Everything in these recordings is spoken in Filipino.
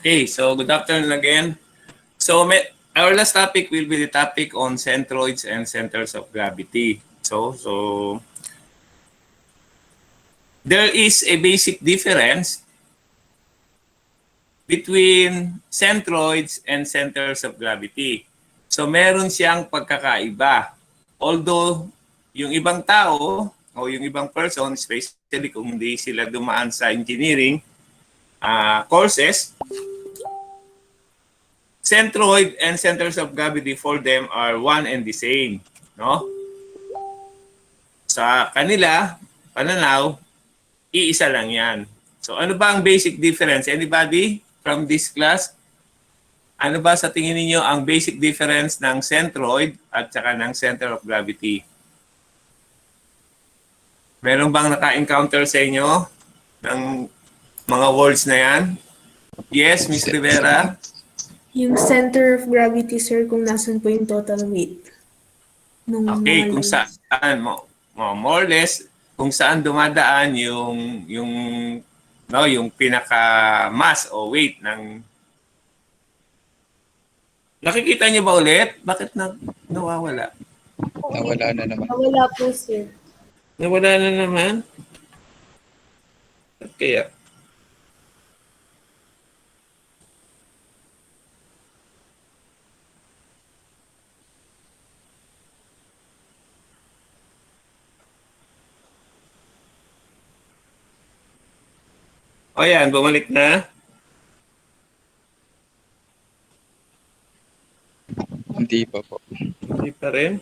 Okay, so good afternoon again. So our last topic will be the topic on centroids and centers of gravity. So there is a basic difference between centroids and centers of gravity. So meron siyang pagkakaiba. Although yung ibang tao o yung ibang person, especially kung hindi sila dumaan sa engineering courses, centroid and centers of gravity for them are one and the same, no? Sa kanila, pananaw, iisa lang 'yan. So ano ba ang basic difference? Anybody from this class? Ano ba sa tingin niyo ang basic difference ng centroid at saka ng center of gravity? Meron bang naka-encounter sa inyo ng mga words na 'yan? Yes, Miss Rivera. Yung center of gravity, sir, kung nasan po yung total weight nung Okay, mga kung loads. saan more or less kung saan dumadaan yung pinaka mass o weight ng. Nakikita niyo ba ulit? Bakit nawawala? Nawala na naman. Wala po, sir. Nawala na naman? Ba't kaya? O yan, bumalik na. Hindi pa po. Hindi pa rin.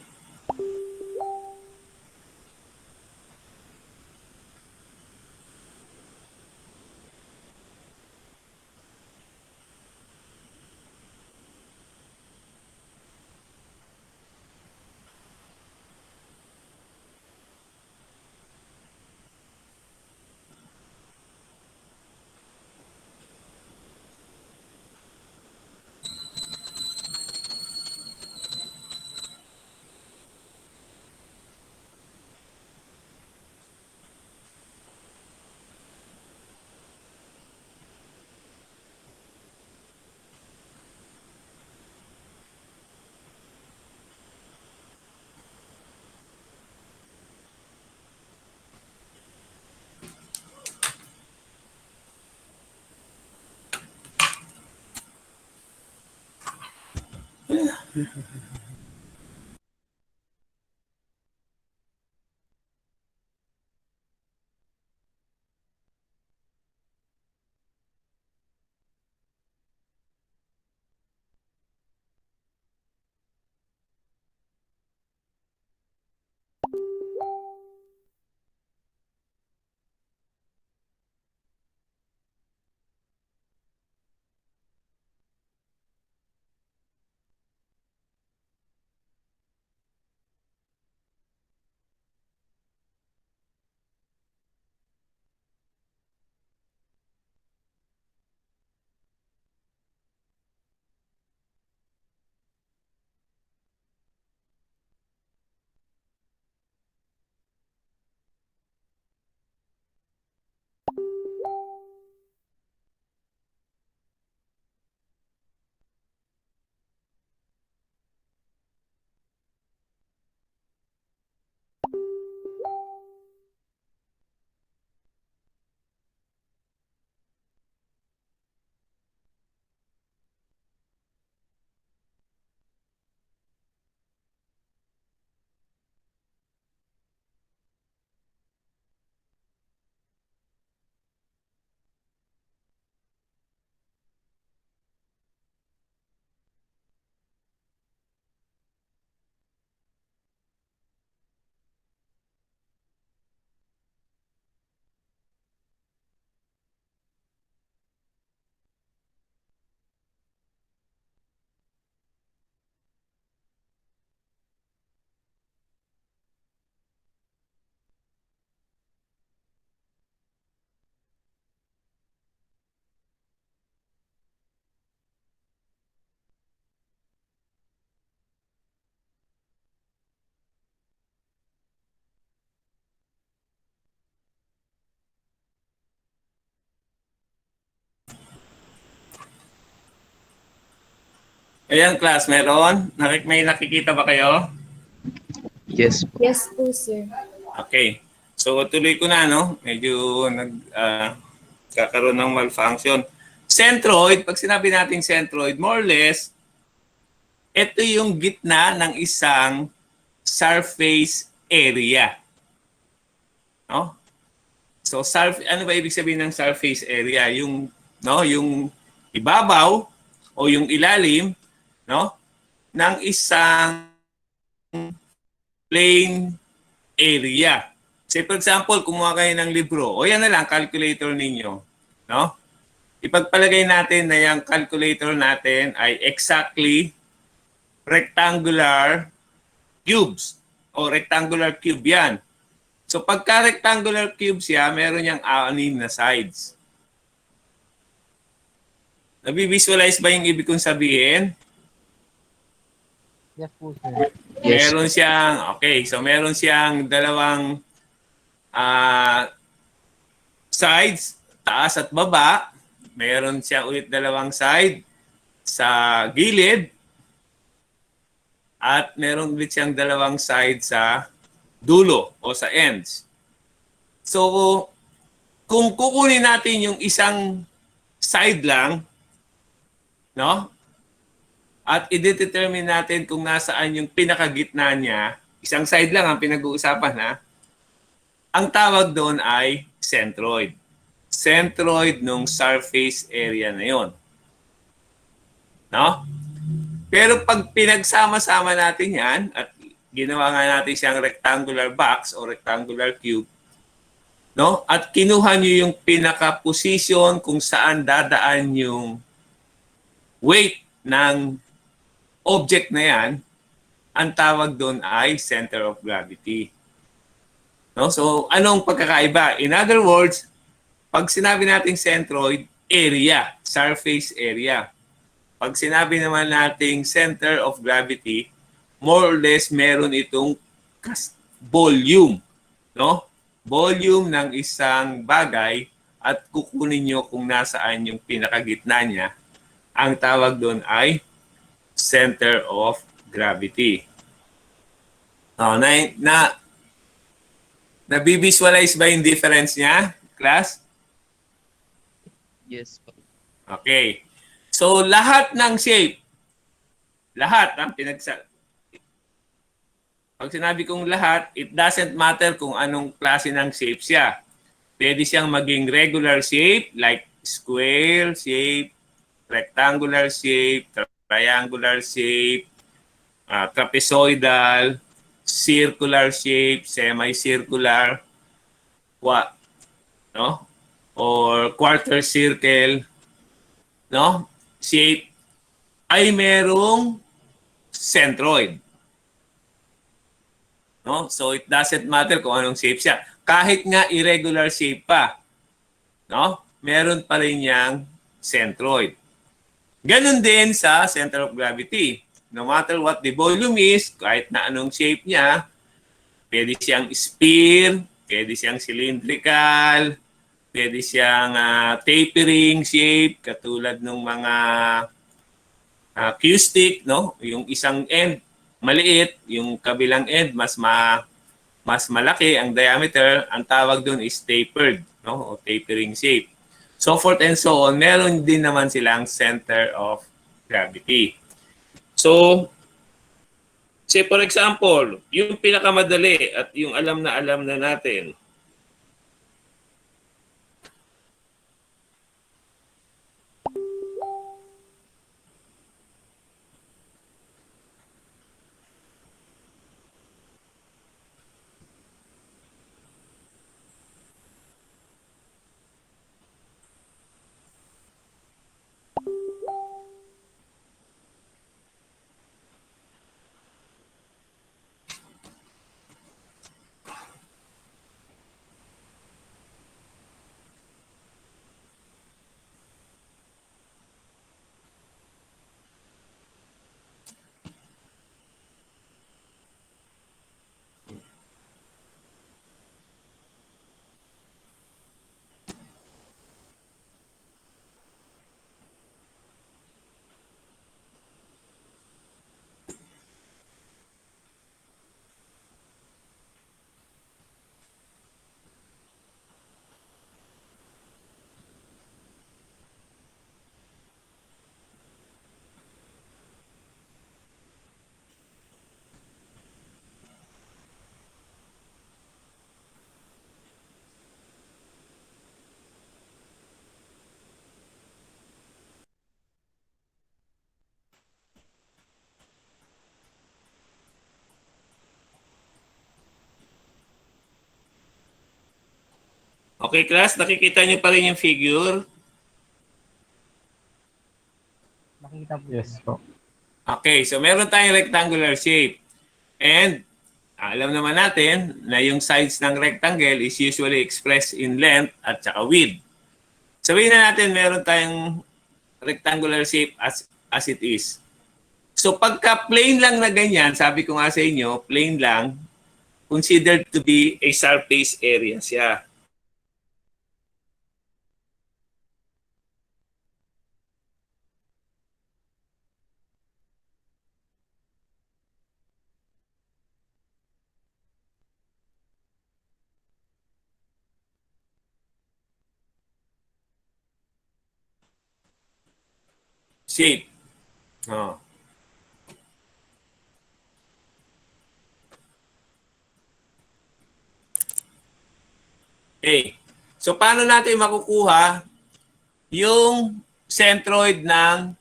Ayan, class, meron? May nakikita ba kayo? Yes po. Yes po, sir. Okay. So, tuloy ko na, no? Medyo kakaroon ng malfunction. Centroid, pag sinabi natin centroid, more or less, ito yung gitna ng isang surface area. No? So, ano ba ibig sabihin ng surface area? Yung, no, yung ibabaw o yung ilalim, no, ng isang plain area. Say for example, kumuha kayo ng libro, o yan na lang, calculator ninyo. No? Ipagpalagay natin na yung calculator natin ay exactly rectangular cubes o rectangular cube yan. So pagka rectangular cube siya, meron niyang 6 na sides. Nabivisualize ba yung ibig kong sabihin? Yes po, sir. Yes. Meron siyang, okay, so meron siyang dalawang sides, taas at baba. Meron siya ulit dalawang side sa gilid. At meron ulit siyang dalawang side sa dulo o sa ends. So, kung kukunin natin yung isang side lang, no? At i-determine natin kung nasaan yung pinakagitna niya, isang side lang ang pinag-uusapan, ha? Ang tawag doon ay centroid. Centroid nung surface area na yon. No? Pero pag pinagsama-sama natin yan at ginawa nga natin siyang rectangular box o rectangular cube, no? At kinuha niyo yung pinaka-position kung saan dadaan yung weight ng object na yan, ang tawag doon ay center of gravity. No? So, anong pagkakaiba? In other words, pag sinabi nating centroid, area, surface area. Pag sinabi naman nating center of gravity, more or less meron itong volume, no? Volume ng isang bagay at kukunin nyo kung nasaan yung pinakagitna niya. Ang tawag doon ay center of gravity. Nabivisualize ba yung difference niya, class? Yes po. Okay. So, lahat ng shape, lahat ang pag sinabi kong lahat, it doesn't matter kung anong klase ng shape siya. Pwede siyang maging regular shape, like square shape, rectangular shape, triangular shape, trapezoidal, circular shape, semicircular, no? Or quarter circle, no? Shape ay merong centroid. No? So it doesn't matter kung anong shape siya. Kahit nga irregular shape pa, no? Meron pa rin niyang centroid. Ganon din sa center of gravity. No matter what the volume is, kahit na anong shape niya, pwede siyang sphere, pwede siyang cylindrical, pwede siyang tapering shape, katulad ng mga Q-stick, no? Yung isang end maliit, yung kabilang end mas malaki ang diameter, ang tawag doon is tapered, no? O tapering shape. So forth and so on, meron din naman silang center of gravity. So, say for example, yung pinakamadali at yung alam na natin, Okay, class, nakikita niyo pa rin yung figure? Nakita po. Yes po. Okay, so meron tayong rectangular shape. And alam naman natin na yung sides ng rectangle is usually expressed in length at saka width. Sabihin na natin meron tayong rectangular shape as it is. So pagka plain lang na ganyan, sabi ko nga sa inyo, plain lang, considered to be a surface area siya. Shape. Oh. Okay. So paano natin makukuha yung centroid ng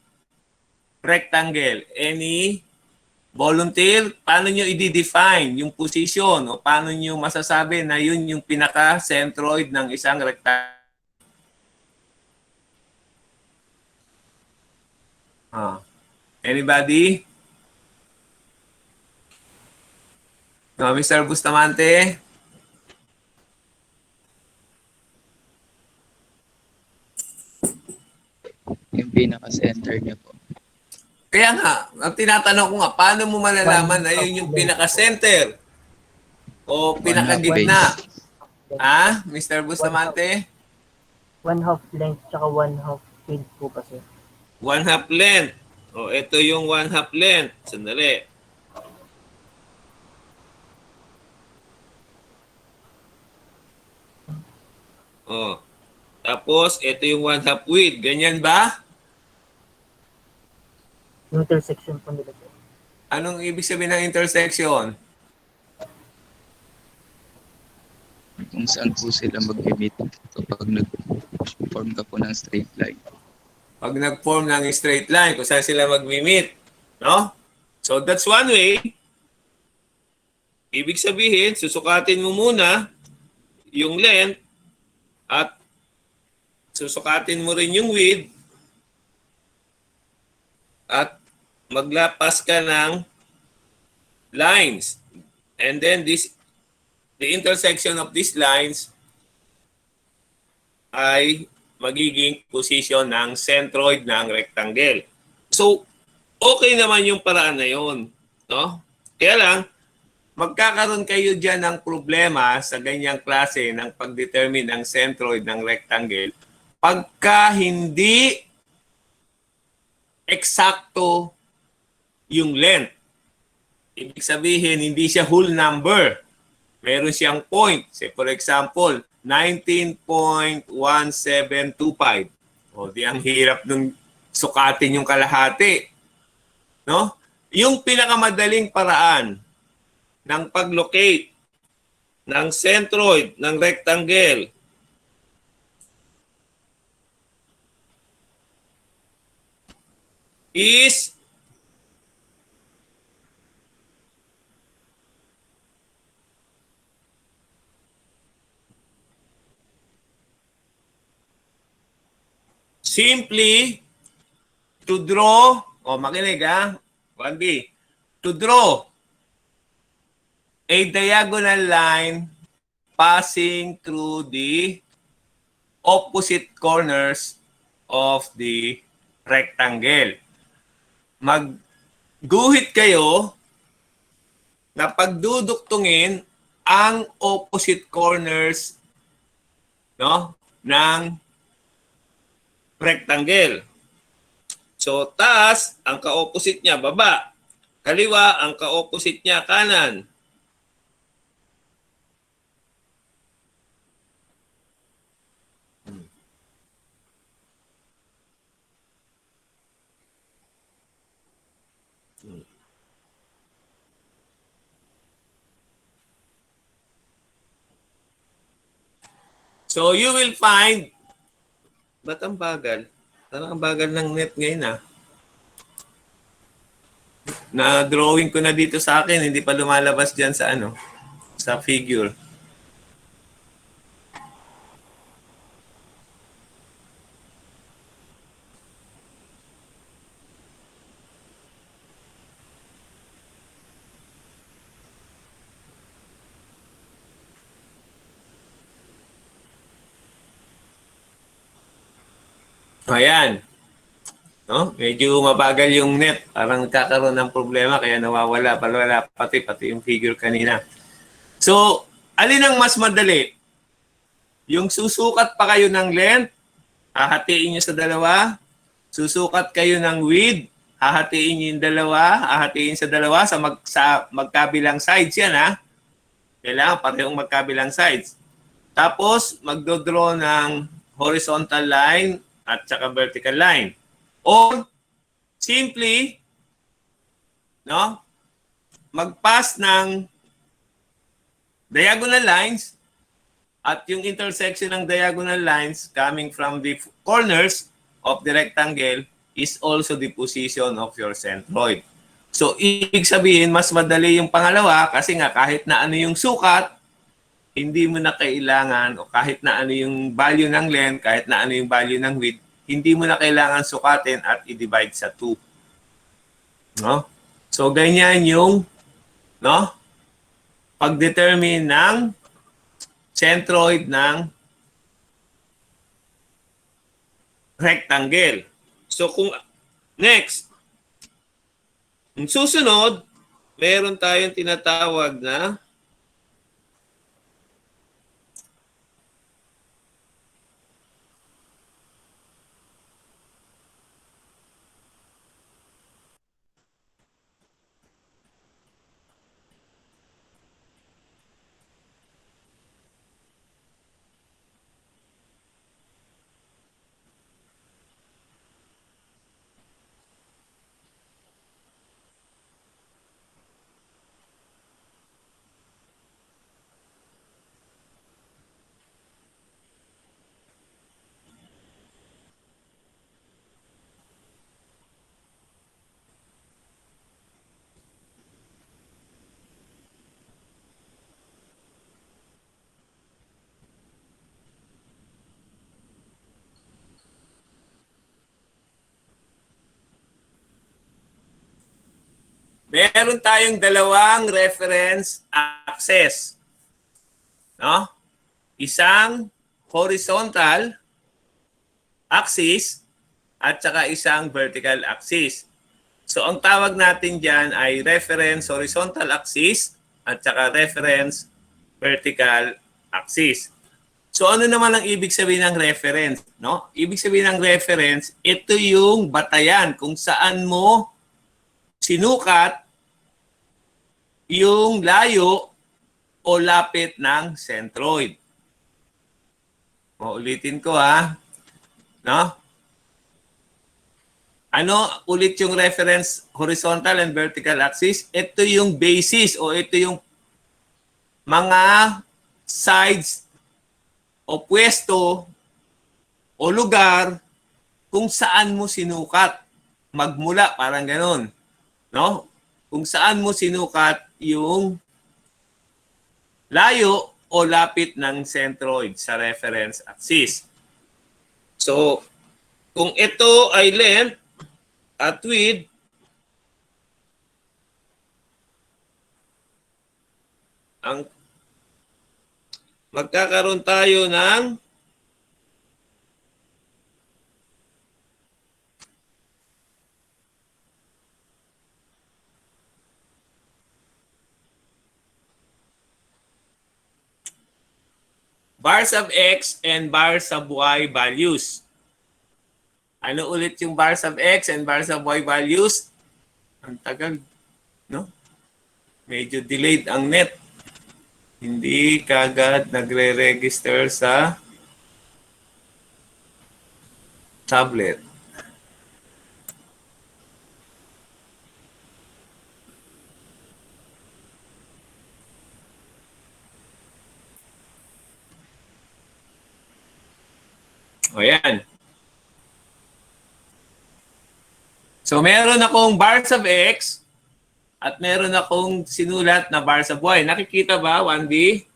rectangle? Any volunteer? Paano nyo i-define yung position o paano nyo masasabi na yun yung pinaka-centroid ng isang rectangle? Anybody? No, Mr. Bustamante? Yung pinaka-center niya po. Kaya nga, ang tinatanong ko nga, paano mo malalaman na yun yung pinaka-center o pinaka-gitna? Ha, Mr. Bustamante? 1/2 length tsaka 1/2 width po kasi. 1/2 length. O, ito yung 1/2 length. Sandali. O. Tapos, ito yung 1/2 width. Ganyan ba? Intersection po nila po. Anong ibig sabihin ng intersection? Kung saan po sila mag-meet kapag nag-form ka po ng straight line. Pag nag-form ng straight line, kung saan sila mag-meet. No? So, that's one way. Ibig sabihin, susukatin mo muna yung length at susukatin mo rin yung width at maglapas ka ng lines. And then the intersection of these lines ay magiging position ng centroid ng rectangle. So, okay naman yung paraan na yun. No? Kaya lang, magkakaroon kayo dyan ng problema sa ganyang klase ng pag-determine ng centroid ng rectangle pagka hindi eksakto yung length. Ibig sabihin, hindi siya whole number. Meron siyang point. Say, for example, 19.1725. O, di ang hirap nung sukatin yung kalahati. No? Yung pinakamadaling paraan ng pag-locate ng centroid ng rectangle is simply to draw, makinig ha, 1B, to draw a diagonal line passing through the opposite corners of the rectangle. Magguhit kayo na pagduduktungin ang opposite corners, no, ng rectangle. So, taas, ang ka-opposite niya, baba. Kaliwa, ang ka-opposite niya, kanan. So, you will find, ba't ang bagal? Parang ang bagal ng net ngayon Na-drawing ko na dito sa akin, hindi pa lumalabas dyan sa sa figure. Ayan. No? Medyo mabagal yung net. Parang nagkakaroon ng problema kaya nawawala, palwala, pati yung figure kanina. So, alin ang mas madali? Yung susukat pa kayo ng length, hahatiin nyo sa dalawa. Susukat kayo ng width, hahatiin nyo yung dalawa, hahatiin sa dalawa sa magkabilang sides yan ha. Kailangan parehong magkabilang sides. Tapos, magdodraw ng horizontal line at saka vertical line. Or, simply, no, mag-pass ng diagonal lines at yung intersection ng diagonal lines coming from the corners of the rectangle is also the position of your centroid. So, ibig sabihin, mas madali yung pangalawa kasi nga kahit na ano yung sukat, hindi mo na kailangan o kahit na ano yung value ng length, kahit na ano yung value ng width, hindi mo na kailangan sukatin at i-divide sa 2. No? So, ganyan yung pag-determine ng centroid ng rectangle. So, next, yung susunod, meron tayong tinatawag na meron tayong dalawang reference axis. No? Isang horizontal axis at saka isang vertical axis. So ang tawag natin diyan ay reference horizontal axis at saka reference vertical axis. So ano naman ang ibig sabihin ng reference, no? Ibig sabihin ng reference, ito yung batayan kung saan mo sinukat yung layo o lapit ng centroid. Uulitin ko ha. No? Ano ulit yung reference horizontal and vertical axis? Ito yung basis o ito yung mga sides o pwesto o lugar kung saan mo sinukat. Magmula, parang ganun. No? Kung saan mo sinukat yung layo o lapit ng centroid sa reference axis. So, kung ito ay length at width, ang magkakaroon tayo ng bars of X and bars of Y values. Ano ulit yung bars of X and bars of Y values? Ang tagal, no? Medyo delayed ang net. Hindi kagad nagre-register sa tablet. O yan. So meron akong bars of X at meron akong sinulat na bars of Y. Nakikita ba, 1B?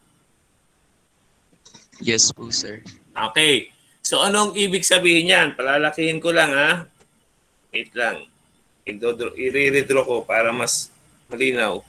Yes po, sir. Okay. So anong ibig sabihin yan? Palalakihin ko lang ha. Wait lang. I-redraw ko para mas malinaw.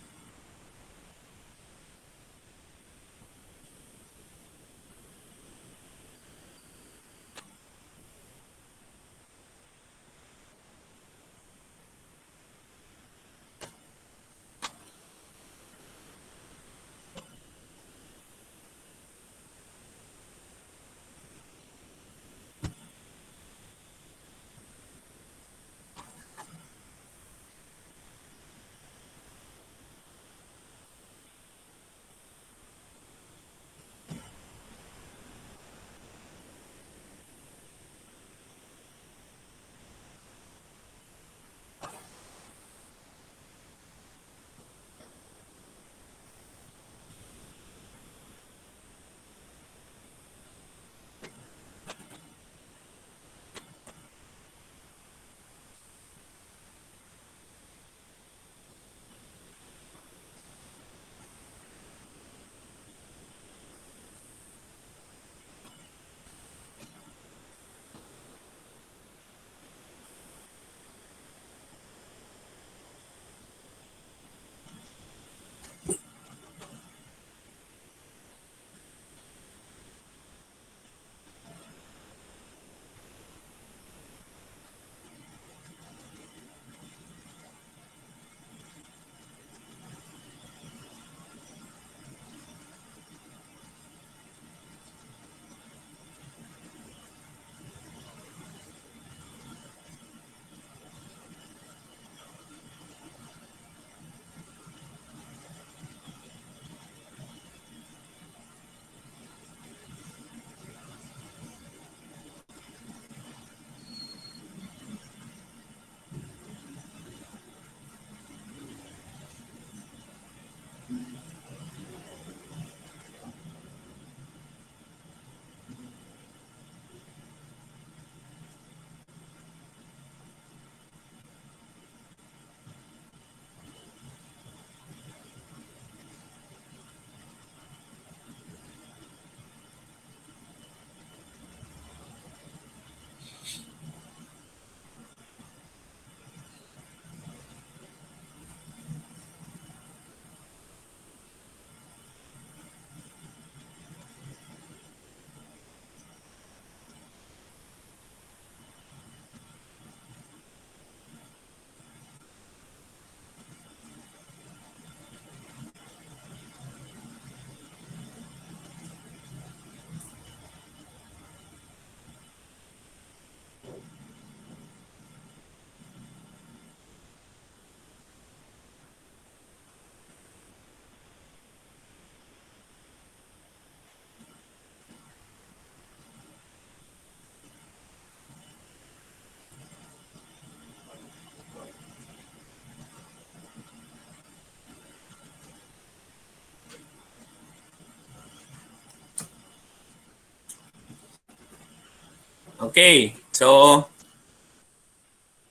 Okay. So,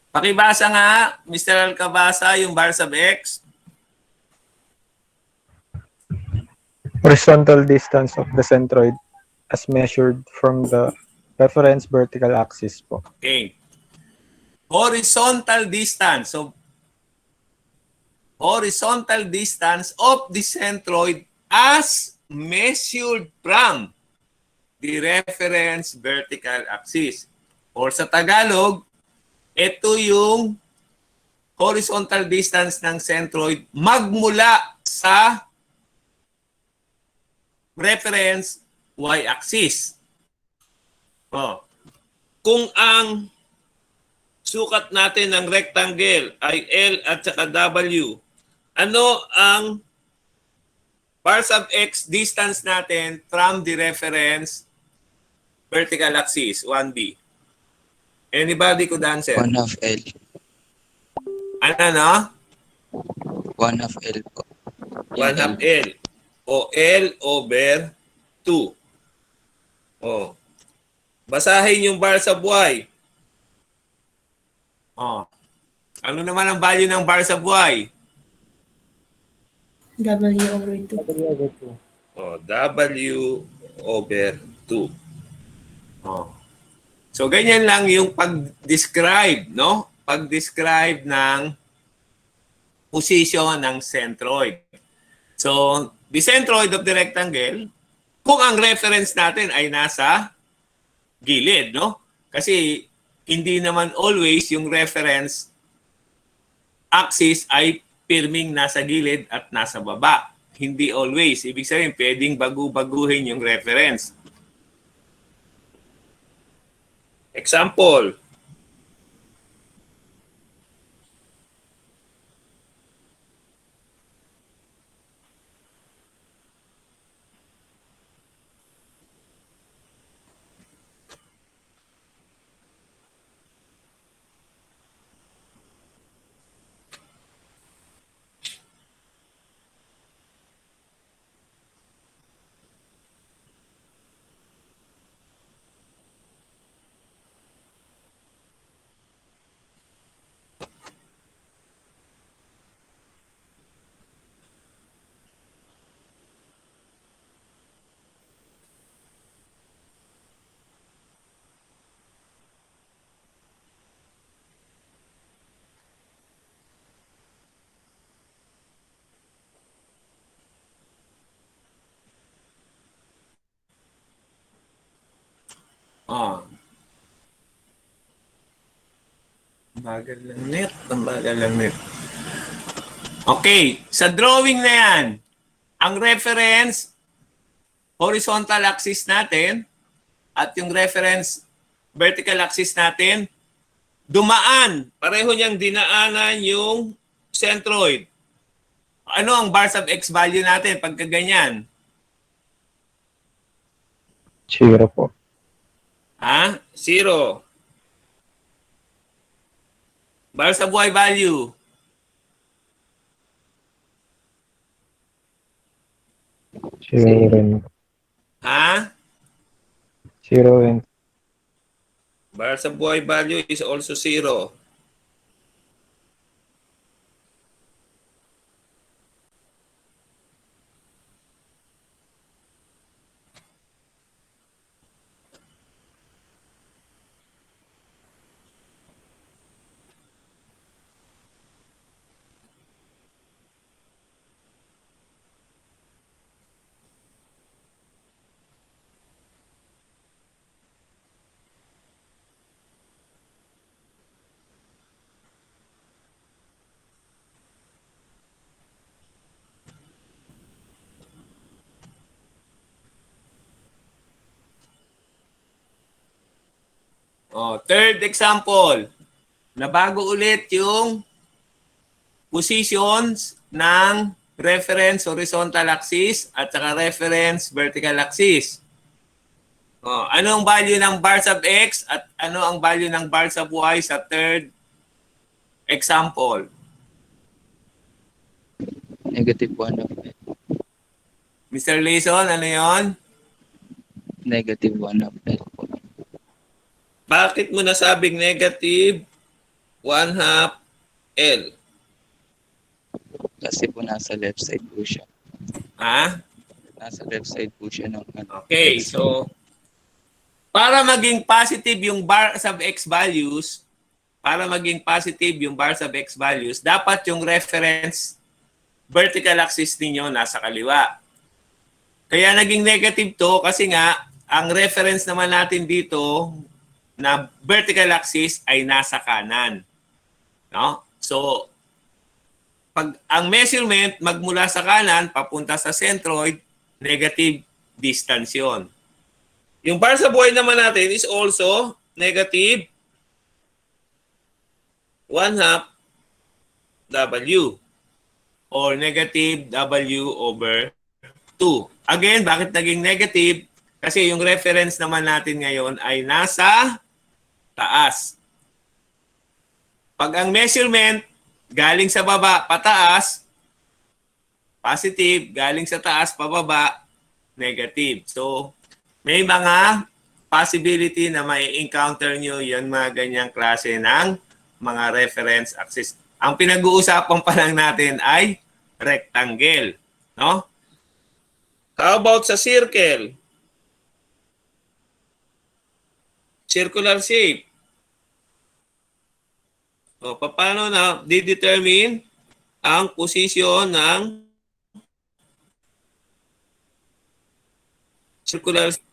pakibasa nga, Mr. Alcabasa, yung bar sub X. Horizontal distance of the centroid as measured from the reference vertical axis po. Okay. Horizontal distance. So, horizontal distance of the centroid as measured from the reference vertical axis. Or sa Tagalog, ito yung horizontal distance ng centroid magmula sa reference y-axis. Oh. Kung ang sukat natin ng rectangle ay L at saka W, ano ang bar sub X distance natin from the reference vertical axis, 1B? Anybody could answer? 1/2 L. Ano, no? 1/2 L po. 1/2 L. O L over 2. O. Basahin yung bar sub Y. O. Ano naman ang value ng bar sub Y? W over 2. O, W over 2. O. So, ganyan lang yung pag-describe, no? Pag-describe ng position ng centroid. So, the centroid of the rectangle, kung ang reference natin ay nasa gilid, no? Kasi hindi naman always yung reference axis ay pirming nasa gilid at nasa baba. Hindi always. Ibig sabihin, pwedeng bagu-baguhin yung reference. Example. Ah. Bagal lang net. Ang bagal lang net. Okay. Sa drawing na yan, ang reference horizontal axis natin at yung reference vertical axis natin, dumaan. Pareho niyang dinaanan yung centroid. Ano ang bar sub X value natin pagka ganyan? 0 po. Ha? 0. Bar sub Y value. 0 rin. Ha? 0 rin. Bar sub Y value is also 0. Oh, third example. Nabago ulit yung positions ng reference horizontal axis at saka reference vertical axis. Oh, ano ang value ng bar sub X at ano ang value ng bar sub Y sa third example? Negative 1/2 L. Mr. Leeson, ano yon? Negative 1/2 L po. Bakit mo nasabing negative 1/2 L? Kasi po nasa left side po siya. Ha? Nasa left side po siya ng ano. Okay, X. so para maging positive yung bar sub x values, dapat yung reference vertical axis ninyo nasa kaliwa. Kaya naging negative to kasi nga ang reference naman natin dito na vertical axis ay nasa kanan. No? So pag ang measurement magmula sa kanan papunta sa centroid, negative distance 'yon. Yung para sa buhay naman natin is also negative 1/2 W or negative W over 2. Again, bakit naging negative? Kasi yung reference naman natin ngayon ay nasa taas. Pag ang measurement galing sa baba pataas, positive, galing sa taas pababa, negative. So, may mga possibility na may encounter nyo yung mga ganyang klase ng mga reference axis. Ang pinag-uusapan pa lang natin ay rectangle. No? How about sa circle? Circular shape. O, paano na didetermine ang posisyon ng circular shape?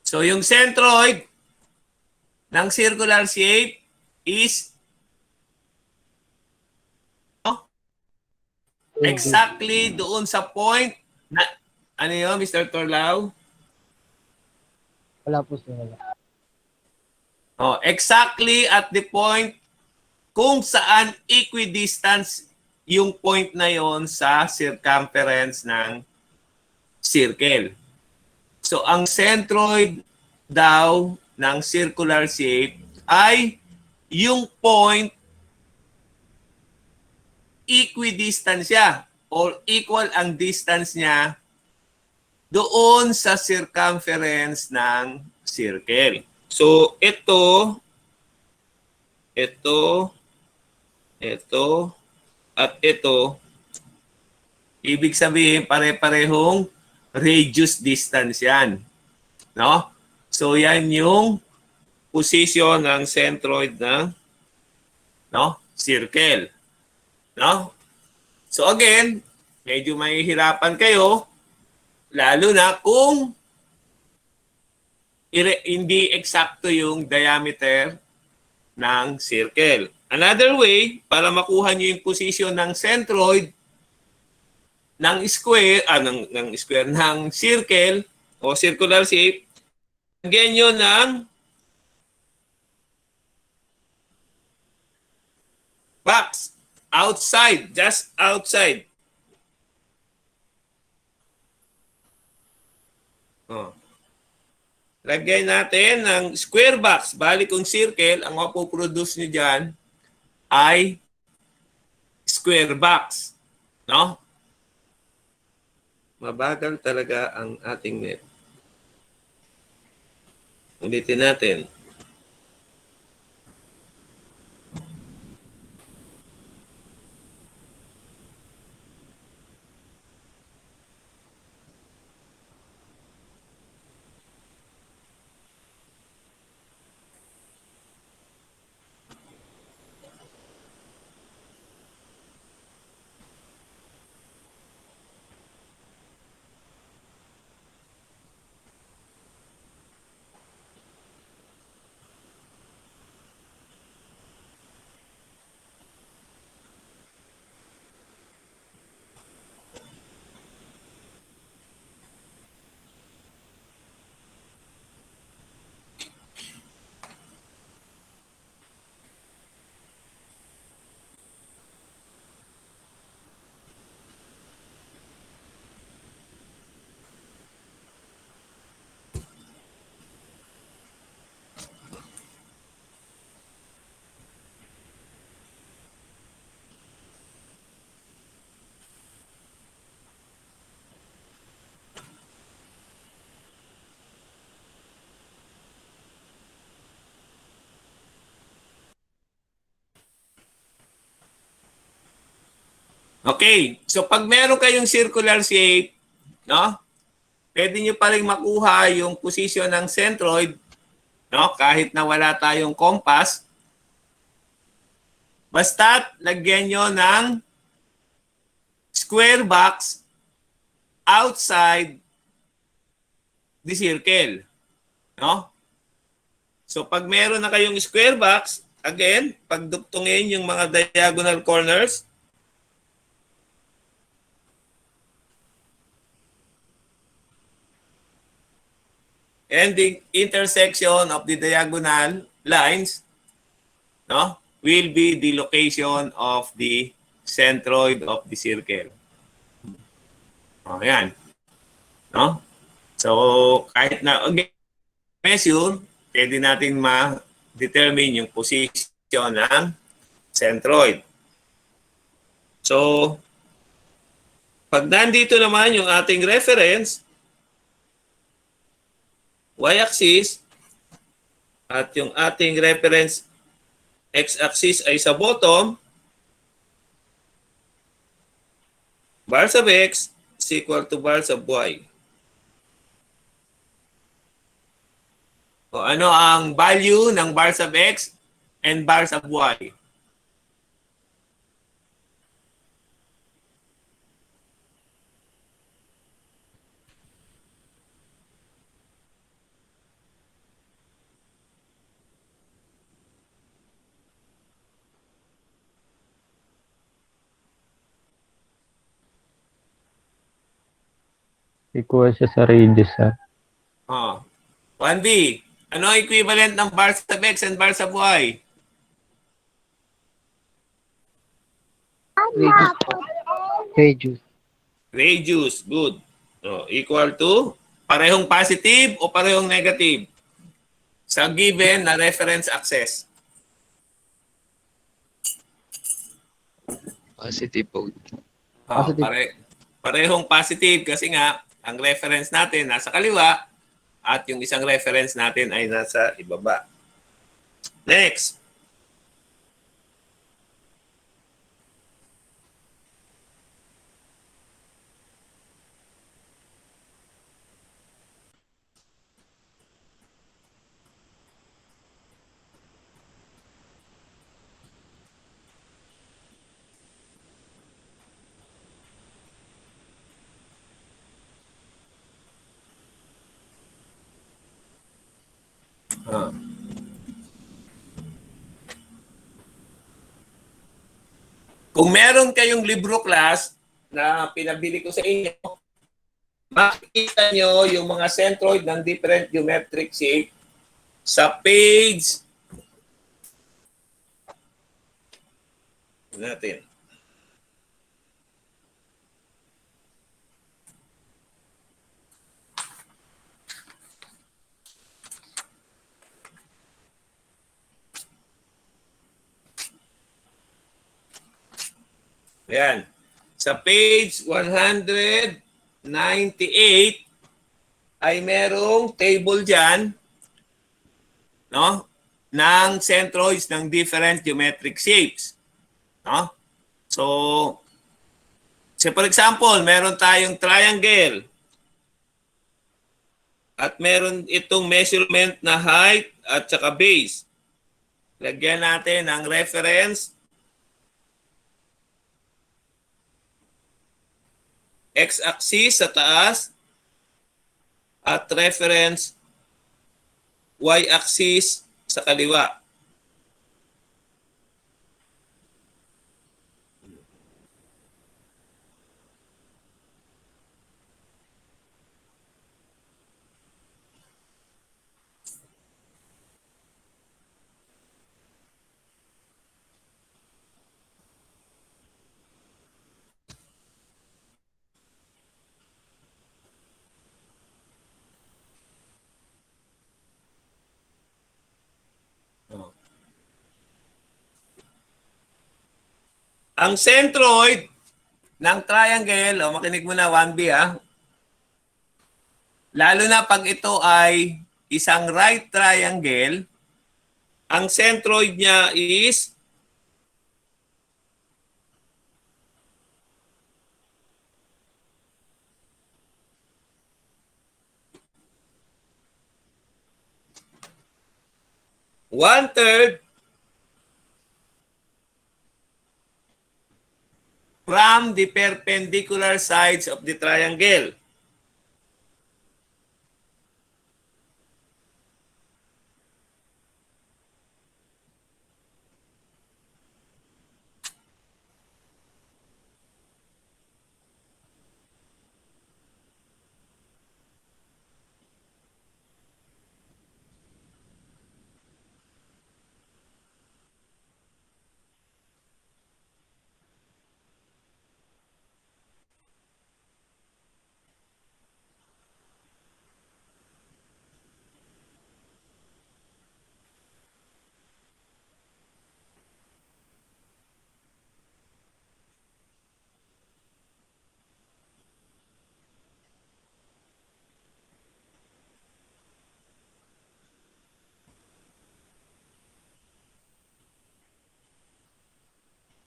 So yung centroid ng circular shape is exactly doon sa point na ano yun, Mr. Torlao? Wala po sir. Wala. Oh, exactly at the point kung saan equidistance yung point na yon sa circumference ng circle. So, ang centroid daw ng circular shape ay yung point equidistant siya or equal ang distance niya doon sa circumference ng circle. So, ito, at ito, ibig sabihin pare-parehong radius distance yan. No? So, yan yung position ng centroid ng circle. No? So, again, medyo mahihirapan kayo, lalo na kung hindi eksakto yung diameter ng circle. Another way, para makuha nyo yung position ng centroid ng square, ng circle o circular shape, lagyan nyo ng box outside, just outside. Oh. Lagyan natin ng square box. Bali kung circle, ang mapoproduce nyo dyan ay square box. No? Mabagal talaga ang ating net. Ulitin natin. Okay, so pag meron kayong circular shape, no? Pwede nyo pa rin makuha yung position ng centroid, no? Kahit na wala tayong compass. Basta lagyan nyo ng square box outside the circle, no? So pag meron na kayong square box, again, pagduktungin yung mga diagonal corners, and the intersection of the diagonal lines, no, will be the location of the centroid of the circle. O, yan. No? So, kahit na measure, pwede natin ma-determine yung position ng centroid. So, pag nandito naman yung ating reference, y-axis, at yung ating reference x-axis ay sa bottom, bars of x is equal to bars of y. O ano ang value ng bars of x and bars of y? Equal siya sa radius, sir. Oh. 1B. Ano ang equivalent ng bars of x and bars of y? Radius po. Radius. Radius. Good. So, equal to parehong positive o parehong negative sa given na reference axis. Positive po. Oh, parehong positive kasi nga ang reference natin nasa kaliwa at yung isang reference natin ay nasa ibaba. Next. Kung meron kayong libro class na pinabili ko sa inyo, makikita nyo yung mga centroid ng different geometric shape sa page natin. Ayan. Sa page 198 ay merong table dyan, no, ng centroids ng different geometric shapes. No? So, say for example, meron tayong triangle at meron itong measurement na height at saka base. Lagyan natin ang reference x-axis sa taas at reference y-axis sa kaliwa. Ang centroid ng triangle, makinig mo na 1B lalo na pag ito ay isang right triangle, ang centroid niya is 1/3 from the perpendicular sides of the triangle.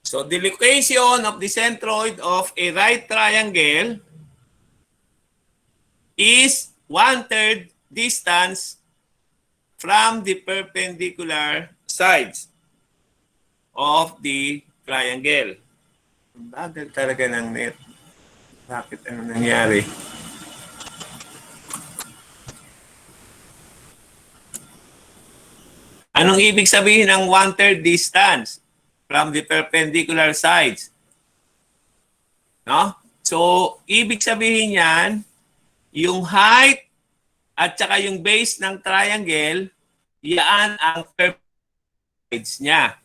So the location of the centroid of a right triangle is 1/3 distance from the perpendicular sides of the triangle. Ang bagal talaga ng net. Bakit ano nangyari? Anong ibig sabihin ng 1/3 distance from the perpendicular sides? No? So, ibig sabihin yan, yung height at saka yung base ng triangle, yan ang sides niya.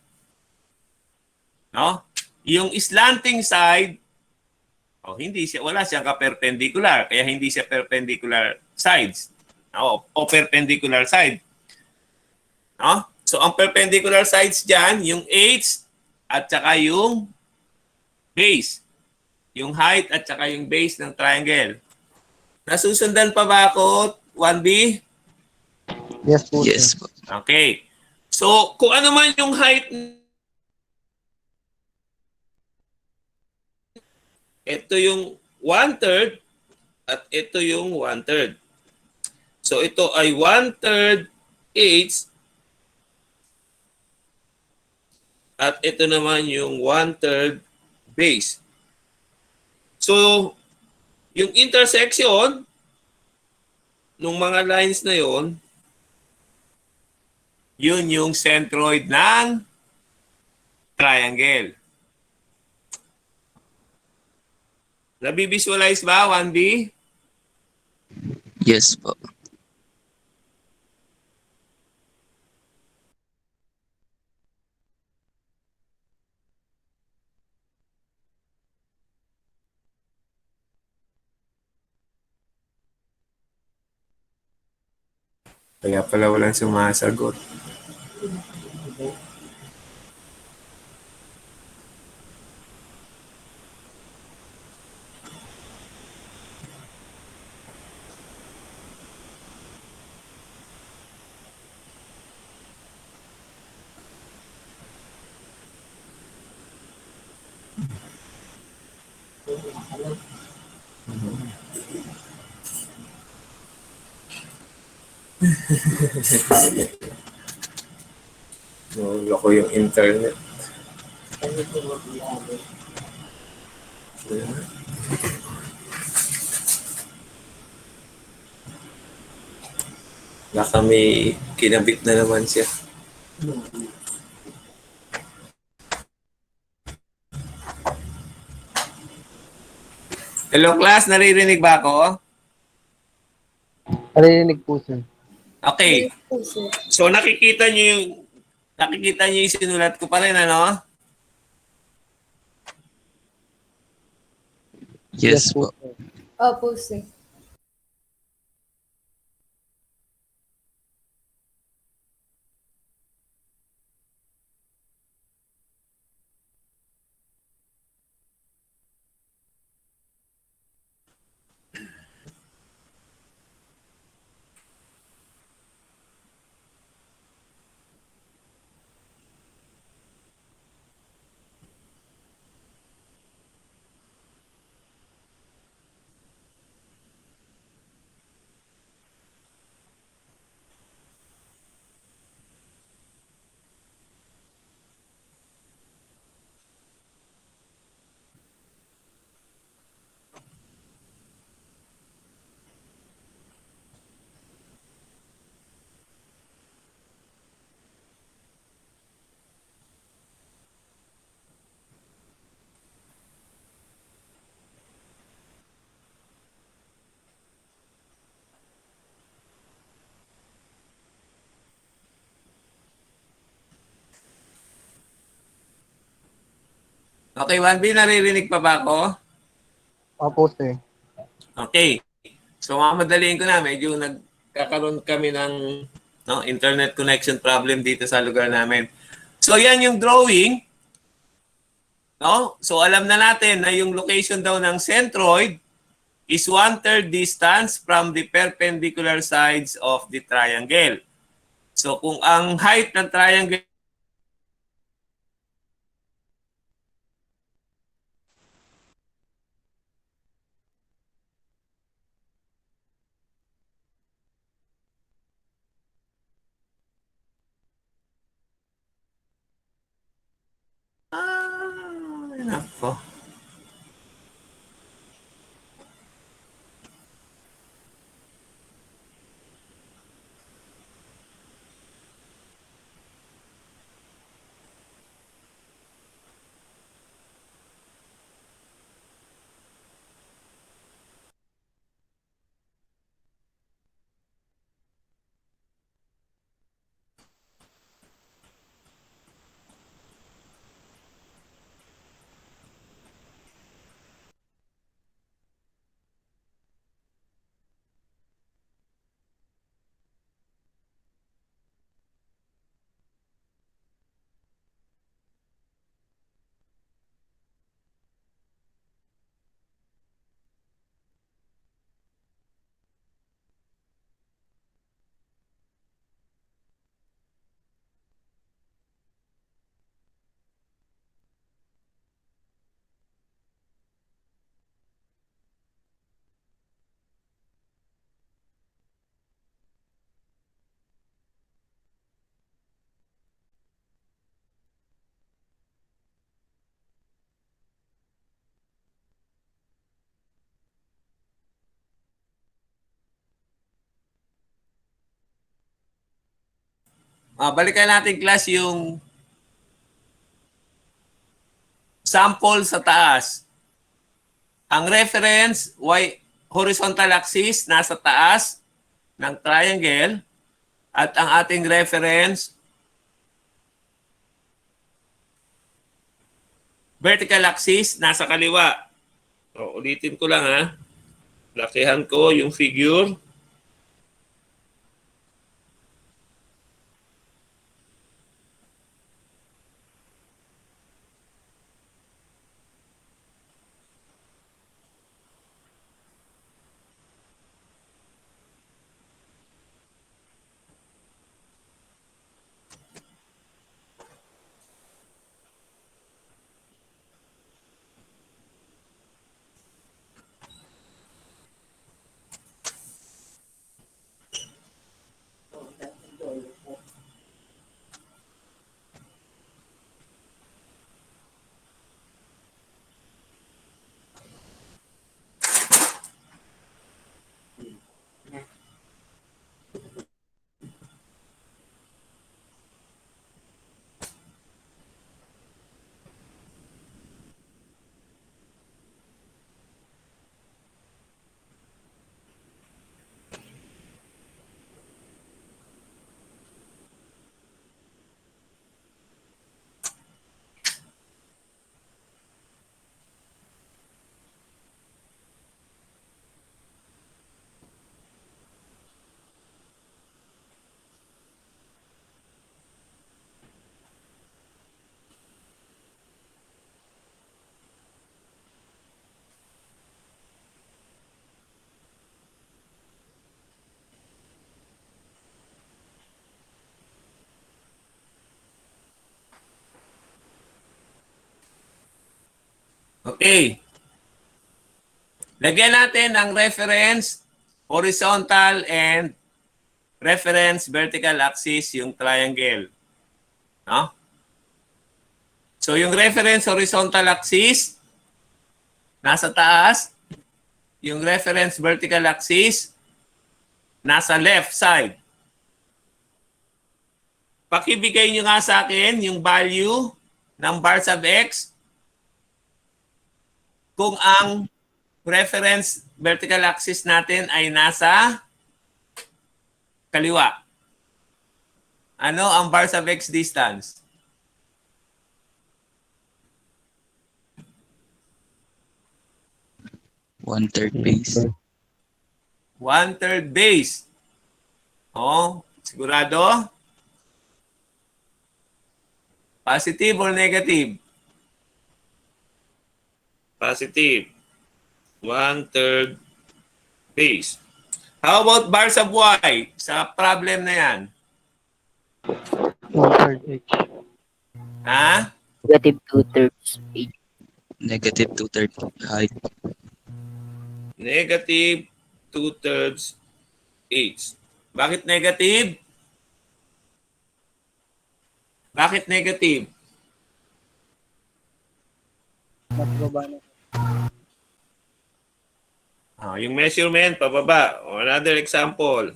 No? Yung slanting side, hindi siya, wala siyang ka-perpendicular, kaya hindi siya perpendicular sides. O perpendicular side. No? So, ang perpendicular sides dyan, yung H at saka yung base. Yung height at saka yung base ng triangle. Nasusundan pa ba ako, 1B? Yes po, Yes sir. po. Okay. So, kung ano man yung height, ito yung 1/3 at ito yung 1/3. So, ito ay 1/3 H at ito naman yung 1/3 base. So, yung intersection ng mga lines na yon, yun yung centroid ng triangle. Nabivisualize ba, 1B? Yes po. Kaya pala walang sumasagot. Loko yung internet. Baka may kinabit na naman siya. Hello class, naririnig ba ako? Narinig po, sir. Okay. So nakikita niyo yung sinulat ko pa rin, ano? Yes po. sir. Opo, sir. Okay, 1B, naririnig pa ba ako? Opo, sir. Okay. So, mamadaliin ko na. Medyo nagkakaroon kami ng internet connection problem dito sa lugar namin. So, yan yung drawing. No? So, alam na natin na yung location daw ng centroid is 1/3 distance from the perpendicular sides of the triangle. So, kung ang height ng triangle nako. Balikan natin class yung sample sa taas. Ang reference horizontal axis nasa taas ng triangle at ang ating reference vertical axis nasa kaliwa. So, ulitin ko lang ha. Lakihan ko yung figure. Okay. Lagyan natin ang reference horizontal and reference vertical axis yung triangle. No? So yung reference horizontal axis nasa taas, yung reference vertical axis nasa left side. Pakibigay nyo nga sa akin yung value ng bar sub x kung ang reference vertical axis natin ay nasa kaliwa. Ano ang bar sub x distance? 1/3 base. 1/3 base. Oh, sigurado? Positive or negative? Positive. 1/3 base. How about bars of Y sa problem na yan? 1/3 H. Ha? Negative 2/3 H. Negative 2/3 height. Negative 2/3 H. Bakit negative? Bakit negative? Mas baba na. Yung measurement, pababa. O, another example.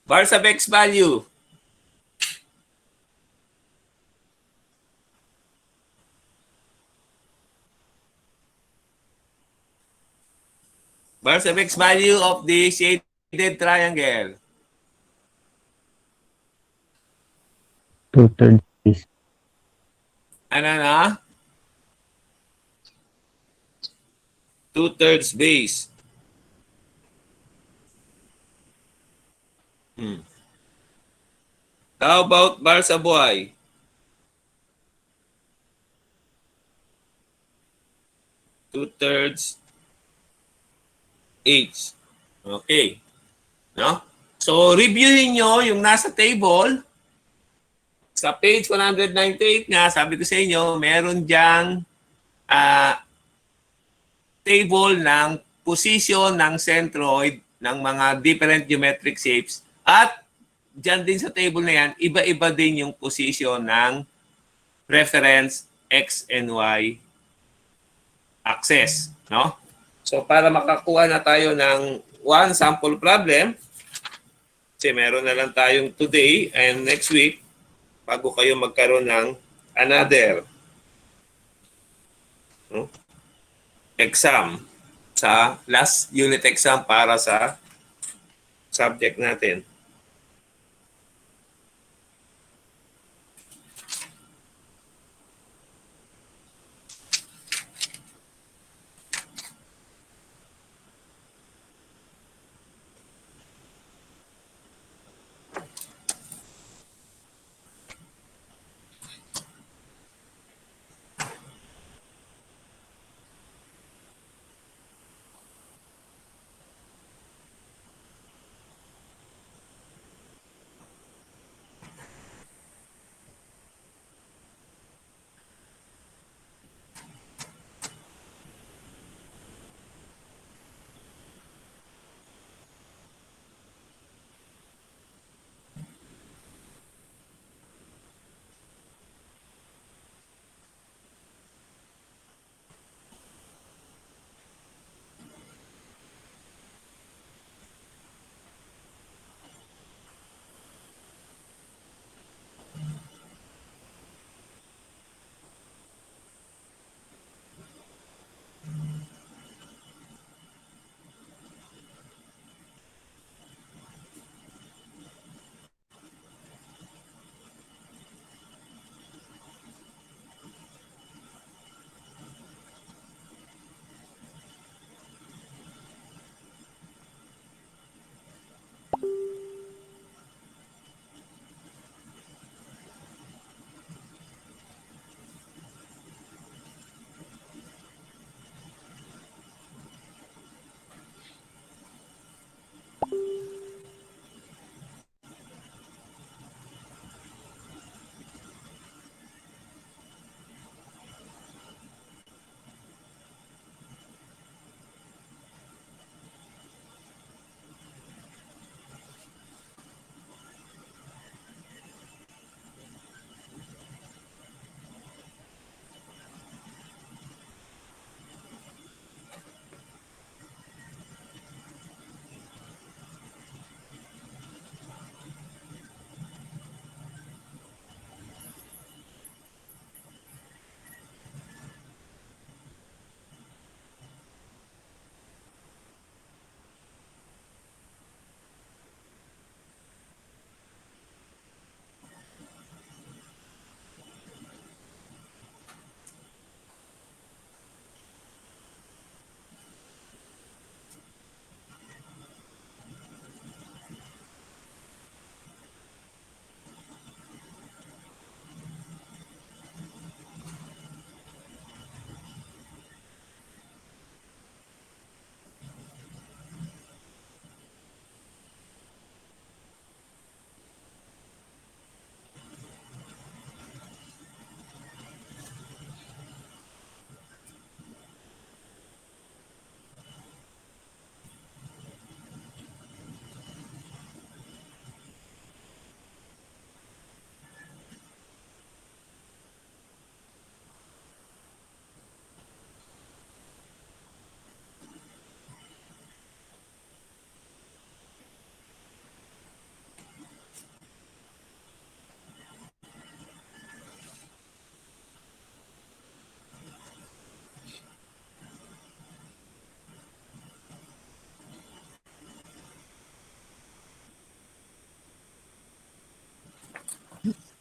Bars of X value. Bars of X value of the shaded triangle. 2/3 base. Ano na? 2/3 base. How about bars of Y? 2/3 H. Okay. No? So, reviewin nyo yung nasa table. Sa page 198 nga, sabi ko sa inyo, meron diyang table ng position ng centroid ng mga different geometric shapes. At dyan din sa table na yan, iba-iba din yung position ng reference X and Y axis. No? So, para makakuha na tayo ng one sample problem, kasi meron na lang tayong today and next week, bago kayo magkaroon ng another exam sa last unit exam para sa subject natin.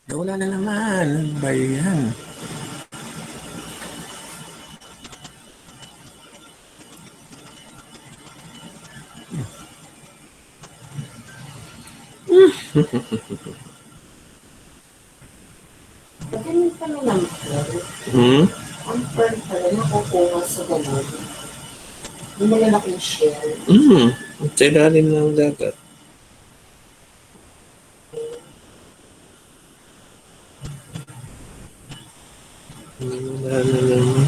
Nawala na naman. Ano ba yan? Ganun pa naman po. Hmm? Ang pearl pala nakukuha sa ganun. Yung malalaking shell. Sa ilalim ng dagat. Nawala na naman.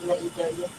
Na interview.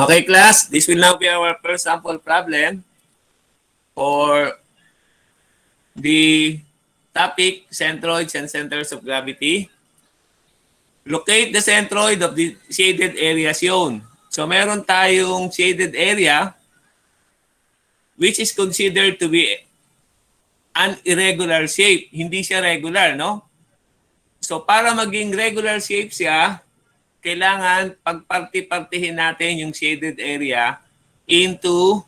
Okay, class. This will now be our first sample problem for the topic centroids and centers of gravity. Locate the centroid of the shaded area shown. So meron tayong shaded area which is considered to be an irregular shape. Hindi siya regular, no? So para maging regular shape siya, kailangan pagparti-partihin natin yung shaded area into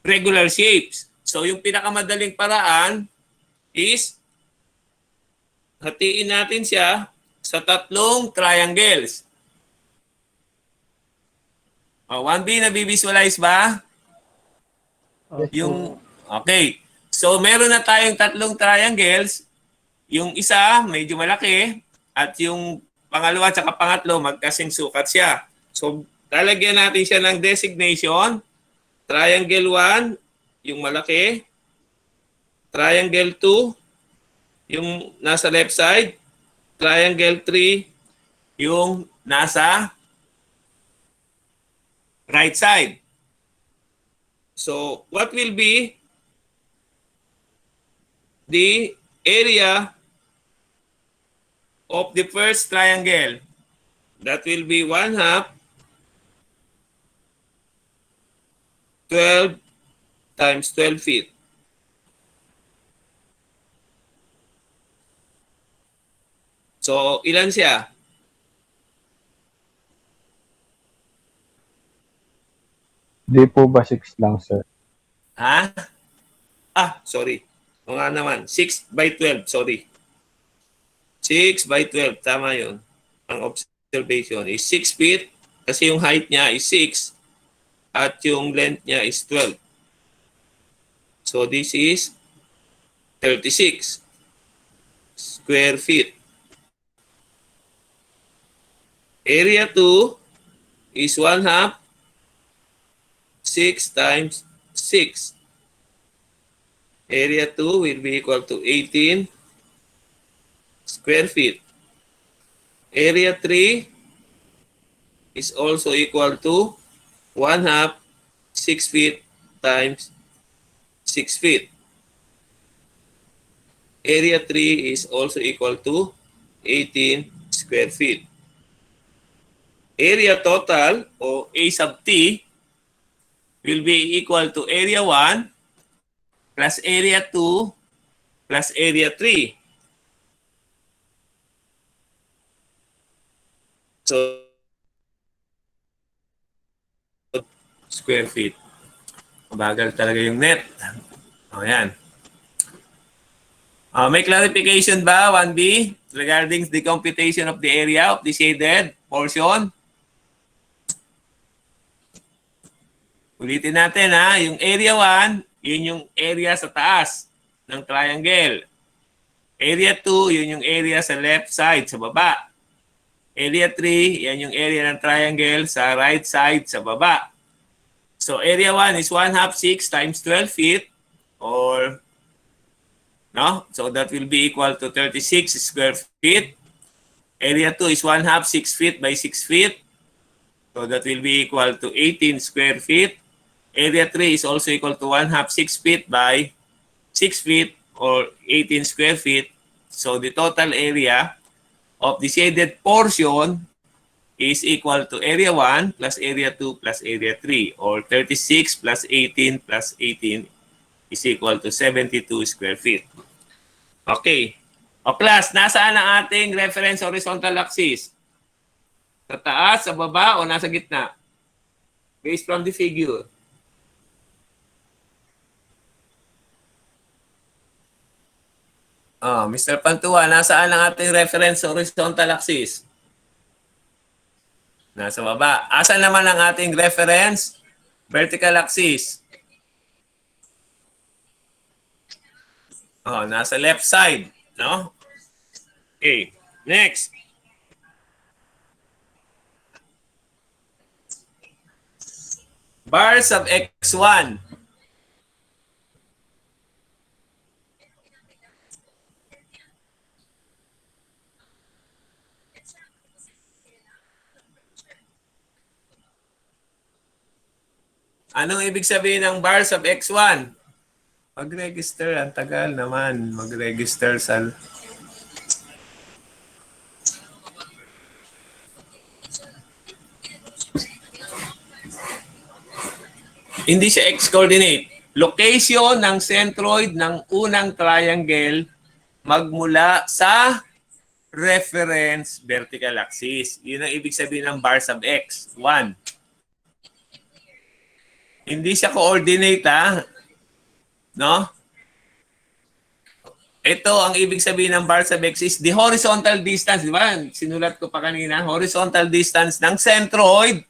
regular shapes. So yung pinakamadaling paraan is hatiin natin siya sa tatlong triangles. 1B, nabivisualize ba? Yes, Yung, okay. So, meron na tayong tatlong triangles. Yung isa, medyo malaki. At yung pangalawa at pangatlo, magkasing sukat siya. So, lalagyan natin siya ng designation. Triangle 1, yung malaki. Triangle 2, yung nasa left side. Triangle 3, yung nasa right side. So, what will be the area of the first triangle? That will be 1/2 12 times 12 feet. So, ilan siya? Di po ba 6 lang, sir? Ha? Sorry. O nga naman. 6 by 12. Sorry. 6 by 12. Tama yun. Ang observation is 6 feet kasi yung height niya is 6 at yung length niya is 12. So, this is 36 square feet. Area 2 is 1/2 6 times 6. Area 2 will be equal to 18 square feet. Area 3 is also equal to 1/2 6 feet times 6 feet. Area 3 is also equal to 18 square feet. Area total o A sub T will be equal to area 1 plus area 2 plus area 3. So, square feet. Mabagal talaga yung net. O, yan. May clarification ba, 1B, regarding the computation of the area of the shaded portion? Ulitin natin ha, yung area 1, yun yung area sa taas ng triangle. Area 2, yun yung area sa left side, sa baba. Area 3, yan yung area ng triangle sa right side, sa baba. So area 1 is 1/2 6 times 12 feet or, no? So that will be equal to 36 square feet. Area 2 is 1/2 6 feet by 6 feet. So that will be equal to 18 square feet. Area 3 is also equal to 1/2 6 feet by 6 feet or 18 square feet. So the total area of the shaded portion is equal to area 1 plus area 2 plus area 3 or 36 plus 18 plus 18 is equal to 72 square feet. Okay. O class, nasaan ang ating reference horizontal axis? Sa taas, sa baba, o nasa gitna? Based from the figure. Mr. Pantua, nasaan ang ating reference horizontal axis? Nasa baba. Asan naman ang ating reference vertical axis? Nasa left side, no? Okay, next. Bars of x1. Anong ibig sabihin ng bars of x1? Mag-register, ang tagal naman. Mag-register sa... Hindi siya x-coordinate. Location ng centroid ng unang triangle magmula sa reference vertical axis. Yun ang ibig sabihin ng bars of x. 1. Hindi siya coordinate, ha? No? Ito, ang ibig sabihin ng bars of x is the horizontal distance. Di ba? Sinulat ko pa kanina. Horizontal distance ng centroid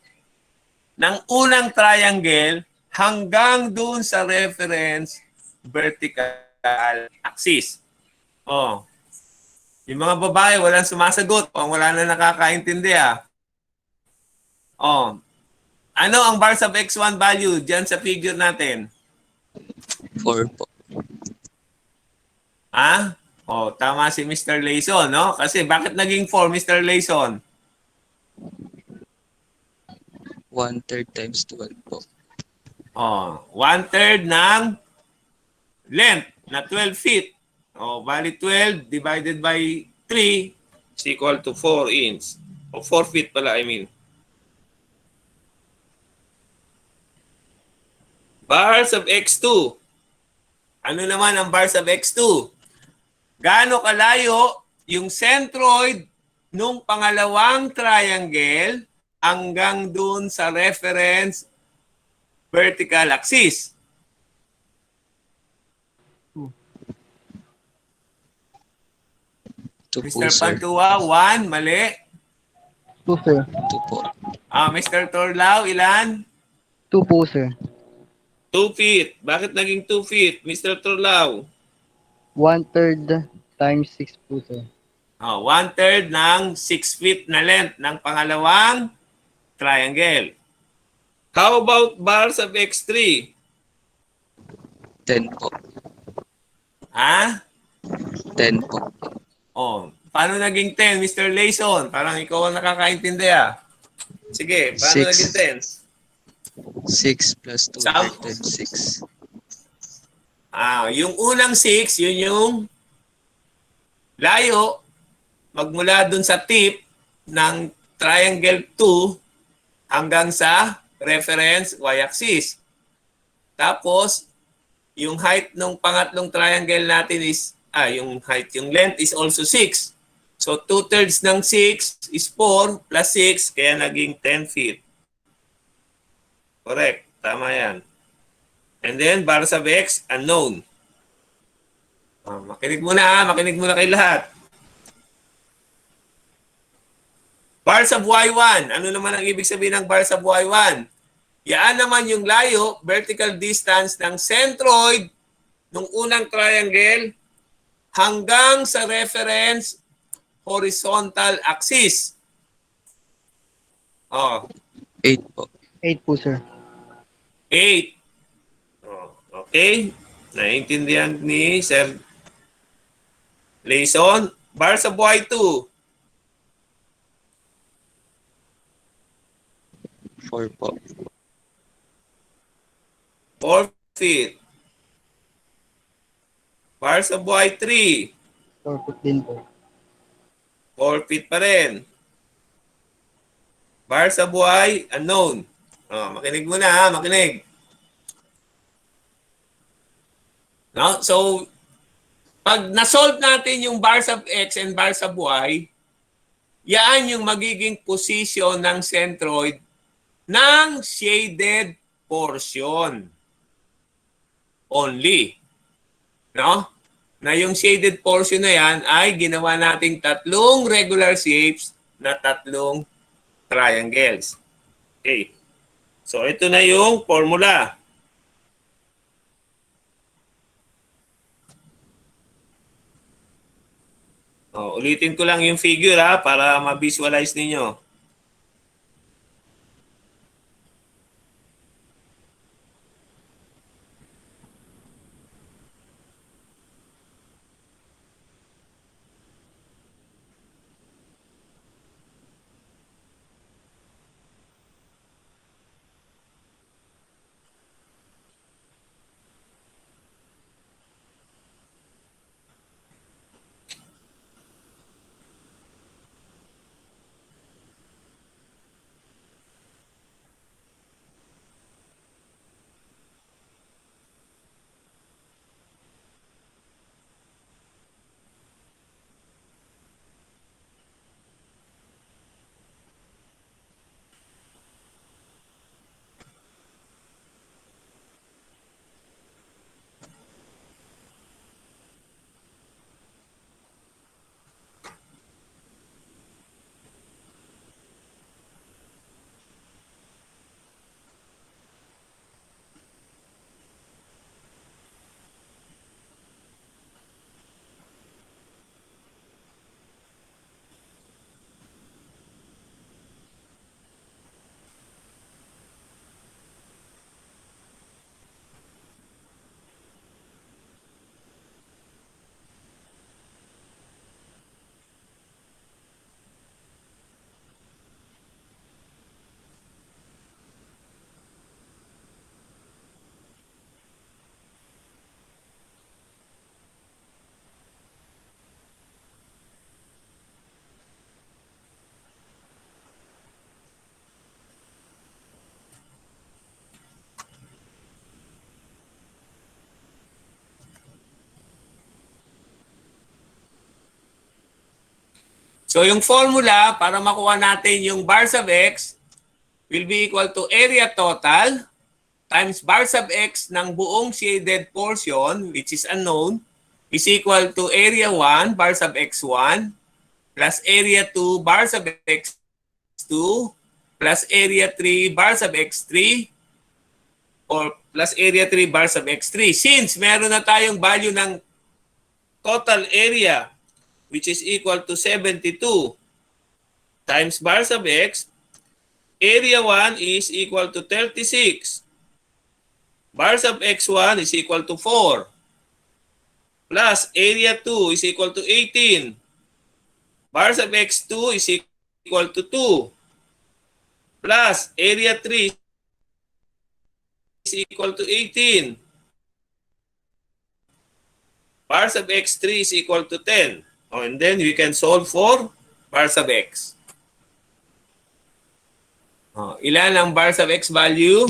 ng unang triangle hanggang dun sa reference vertical axis. Oh. Yung mga babae, walang sumasagot. O, wala na nakakaintindi ah. Oh. Ano ang bars of X1 value dyan sa figure natin? 4 po. Ha? Oh, tama si Mr. Layson, no? Kasi bakit naging 4, Mr. Layson? 1/3 times 12 po. Oh, 1/3 ng length na 12 feet. Oh, bali 12 divided by 3 is equal to 4 inch. O 4 feet pala, I mean. Bars of X2. Ano naman ang bars of X2? Gaano kalayo yung centroid nung pangalawang triangle hanggang dun sa reference vertical axis? 2 po, Mr. sir. Pantua, 1, mali. 2, sir. 2 po. Mr. Torlao, ilan? 2 po, sir. 2 feet. Bakit naging 2 feet, Mr. Torlao? 1/3 times 6 po, sir. 1/3 ng 6 feet na length ng pangalawang triangle. How about bars of X3? 10 po. Ha? 10 po. Oh, paano naging 10, Mr. Layson? Parang ikaw ang nakakaintindi ah. Sige, paano 6. naging 6 plus 2 Sam- times 6. 10? Yung unang 6, yun yung layo magmula dun sa tip ng triangle 2 hanggang sa reference y-axis. Tapos, yung height ng pangatlong triangle natin is, yung length is also 6. So, 2/3 ng 6 is 4 plus 6, kaya naging 10 feet. Correct. Tama yan. And then, bars of X, unknown. Makinig muna ha. Makinig muna kayo lahat. Bars of Y1. Ano naman ang ibig sabihin ng bars of Y1? Yan naman yung layo, vertical distance ng centroid ng unang triangle hanggang sa reference horizontal axis. 8 po. 8 po, sir. 8. Okay? Naiintindihan ni Sir Layson. Bars of Y2. 4 po. 4 feet. Bars of Y3. 4 foot din po. 4 feet pa rin. Bars of Y, unknown. Makinig muna ha, makinig. No? So, pag na-solve natin yung bars of X and bars of Y, yan yung magiging position ng centroid ng shaded portion. Only. No? Na yung shaded portion na yan ay ginawa nating tatlong regular shapes na tatlong triangles. Okay. So, ito na yung formula. Ulitin ko lang yung figure ha, para ma-visualize ninyo. So yung formula para makuha natin yung bar sub x will be equal to area total times bar sub x ng buong shaded portion, which is unknown, is equal to area 1 bar sub x1 plus area 2 bar sub x2 plus area 3 bar sub x3 or plus area 3 bar sub x3. Since meron na tayong value ng total area which is equal to 72 times bar sub x, area 1 is equal to 36. Bar sub x1 is equal to 4. Plus area 2 is equal to 18. Bar sub x2 is equal to 2. Plus area 3 is equal to 18. Bar sub x3 is equal to 10. Oh, and then we can solve for bar sub x. Oh, ilan ang bar sub x value?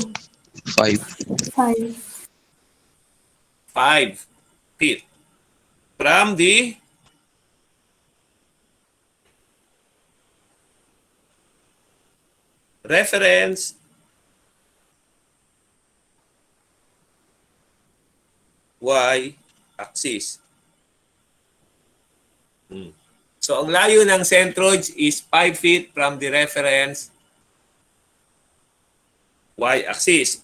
5. 5. 5 feet. From the reference y-axis. So, ang layo ng centroid is 5 feet from the reference y-axis.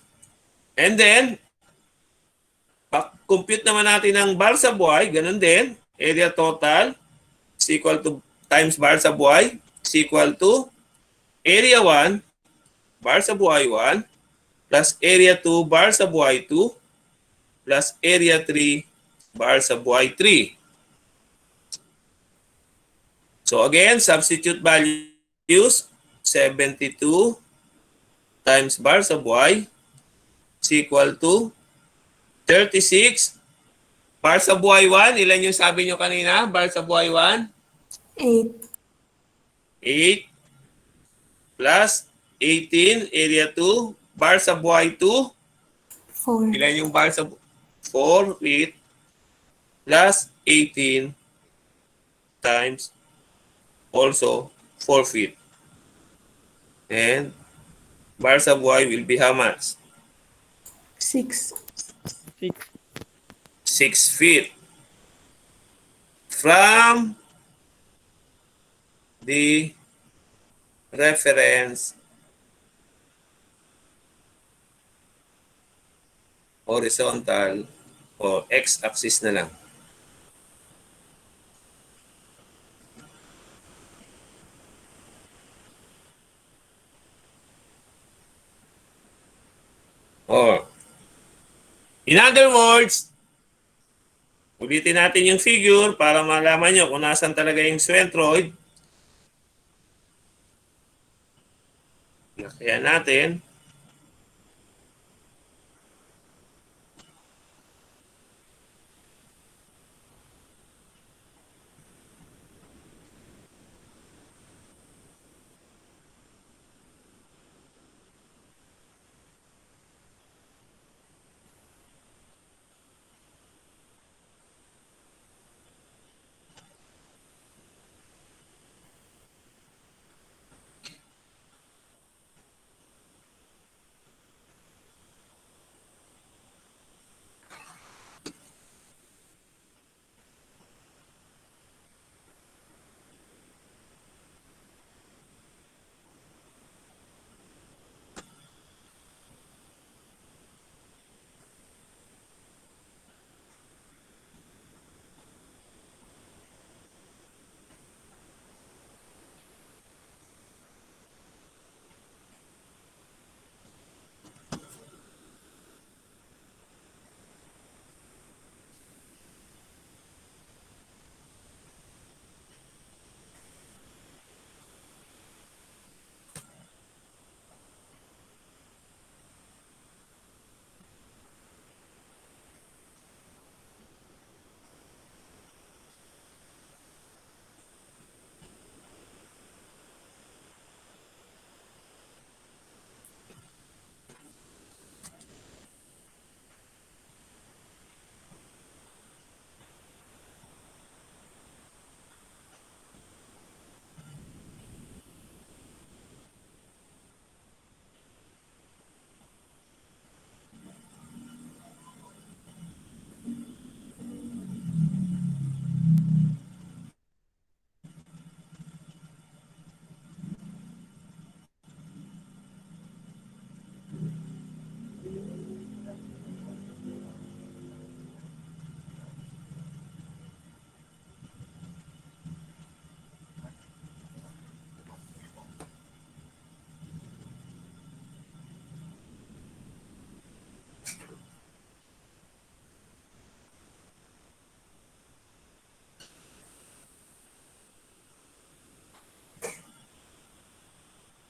And then, compute naman natin ang bar sub y, ganun din. Area total is equal to times bar sub y is equal to area 1 bar sub y1 plus area 2 bar sub y2 plus area 3 bar sub y3. So again, substitute values 72 times bar sub y is equal to 36. Bar sub y1, ilan yung sabi nyo kanina? Bar sub y1? 8. 8 plus 18, area 2. Bar sub y2, 4. ilan yung bar sub 4 feet plus 18 times also 4 feet. And bar sub y will be how much? 6. 6 feet from the reference horizontal o x-axis na lang. Or, in other words, ulitin natin yung figure para malaman nyo kung nasan talaga yung centroid. Kaya natin.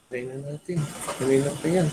Try na natin. Kanina pa yan.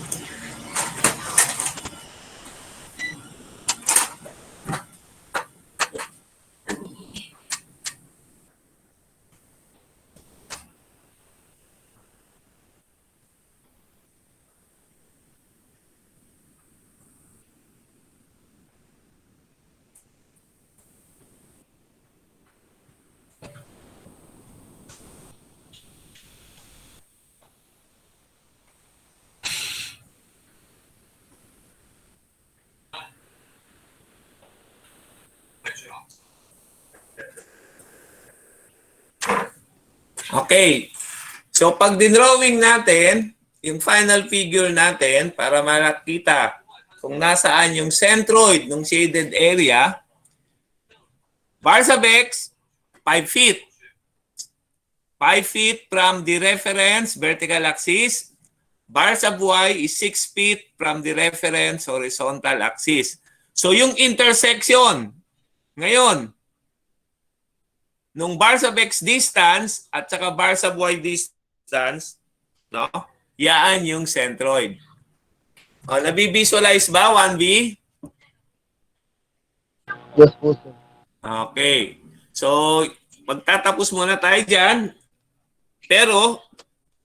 Okay. So pag dinrawing natin, yung final figure natin para makita kung nasaan yung centroid ng shaded area, bar sub x, 5 feet. 5 feet from the reference vertical axis. Bar sub y is 6 feet from the reference horizontal axis. So yung intersection, ngayon, nung bar sub x distance at saka bar sub y distance, no? Yaan yung centroid. O, nabivisualize ba, 1B? Yes po, sir. Okay. So, magtatapos muna tayo dyan. Pero,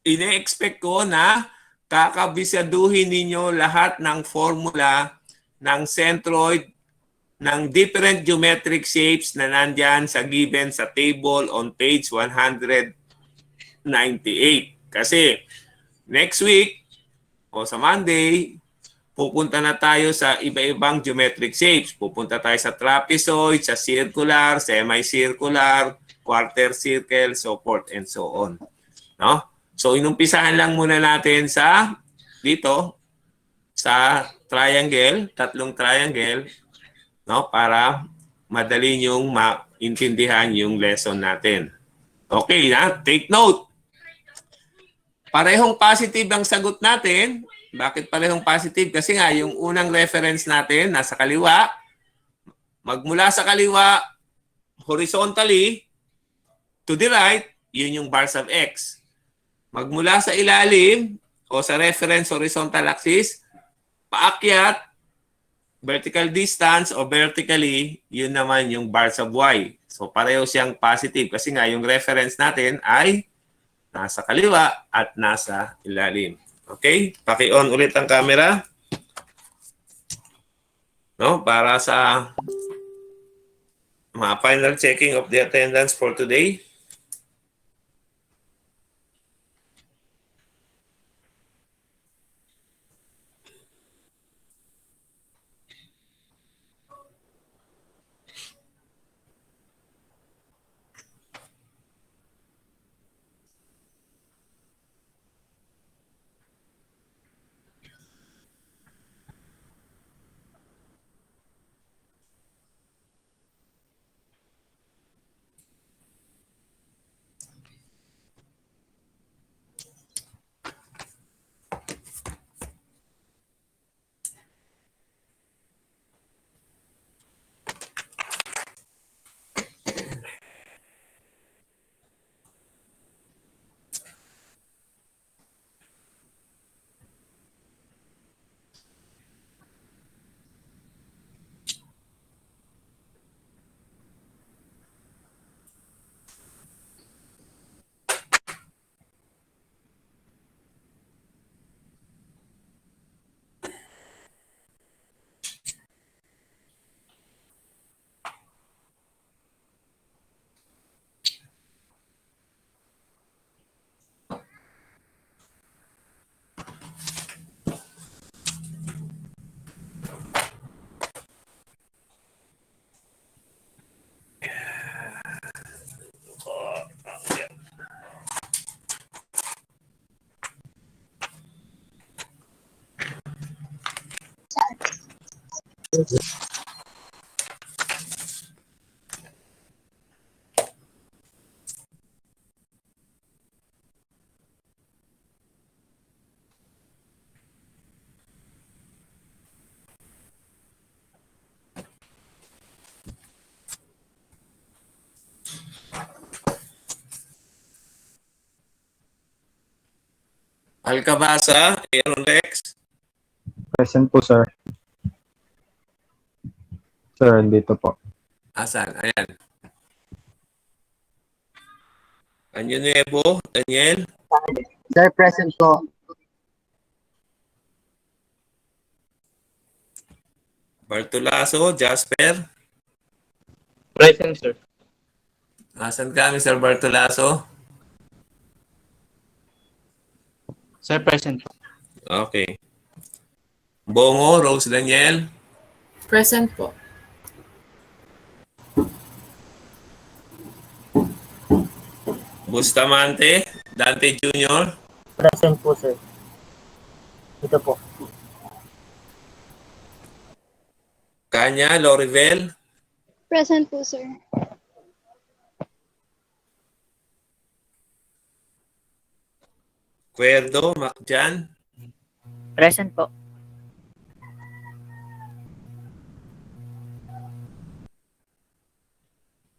ine-expect ko na kakabisaduhin ninyo lahat ng formula ng centroid ng different geometric shapes na nandyan sa given sa table on page 198. Kasi next week o sa Monday, pupunta na tayo sa iba-ibang geometric shapes. Pupunta tayo sa trapezoid, sa circular, semicircular, quarter circle, so forth and so on. No? So inumpisahan lang muna natin sa dito sa triangle, tatlong triangle, no, para madali niyong maintindihan yung lesson natin. Okay na? Take note. Parehong positive ang sagot natin. Bakit parehong positive? Kasi nga, yung unang reference natin nasa kaliwa. Magmula sa kaliwa, horizontally, to the right, yun yung bar sub x. Magmula sa ilalim, o sa reference horizontal axis, paakyat, vertical distance o vertically, yun naman yung bar sub y. So pareho siyang positive kasi nga yung reference natin ay nasa kaliwa at nasa ilalim. Okay? Paki-on ulit ang camera. No, para sa mga final checking of the attendance for today. Alcabasa, Aaron Rex. Present po, sir. Sir, dito po. Asan? Ayan. Anyo Nuevo, Daniel. Sir, present po. Bartolaso, Jasper. Present, sir. Asan ka, Mr. Bartolaso? Sir, present po. Okay. Bongo, Rose Daniel. Present po. Bustamante, Dante Jr. Present po, sir. Ito po. Kanya, Lorivel. Present po, sir. Cuerdo, Macjan. Present po.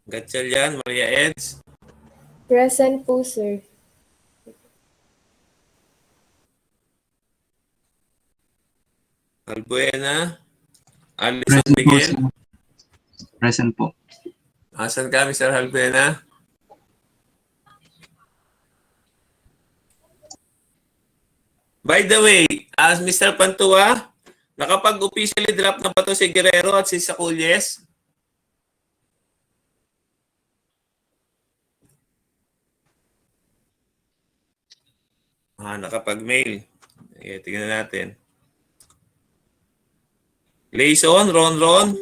Gatchalian, Maria Eds. Present po, sir. Albuena. Alison Miguel. Present po. Asan ka, Mr. Albuena? By the way, as Mr. Pantua, nakapag-officially drop na ba to si Guerrero at si Saculyes? Nakapag-mail. Tingnan natin. Layson, Ron.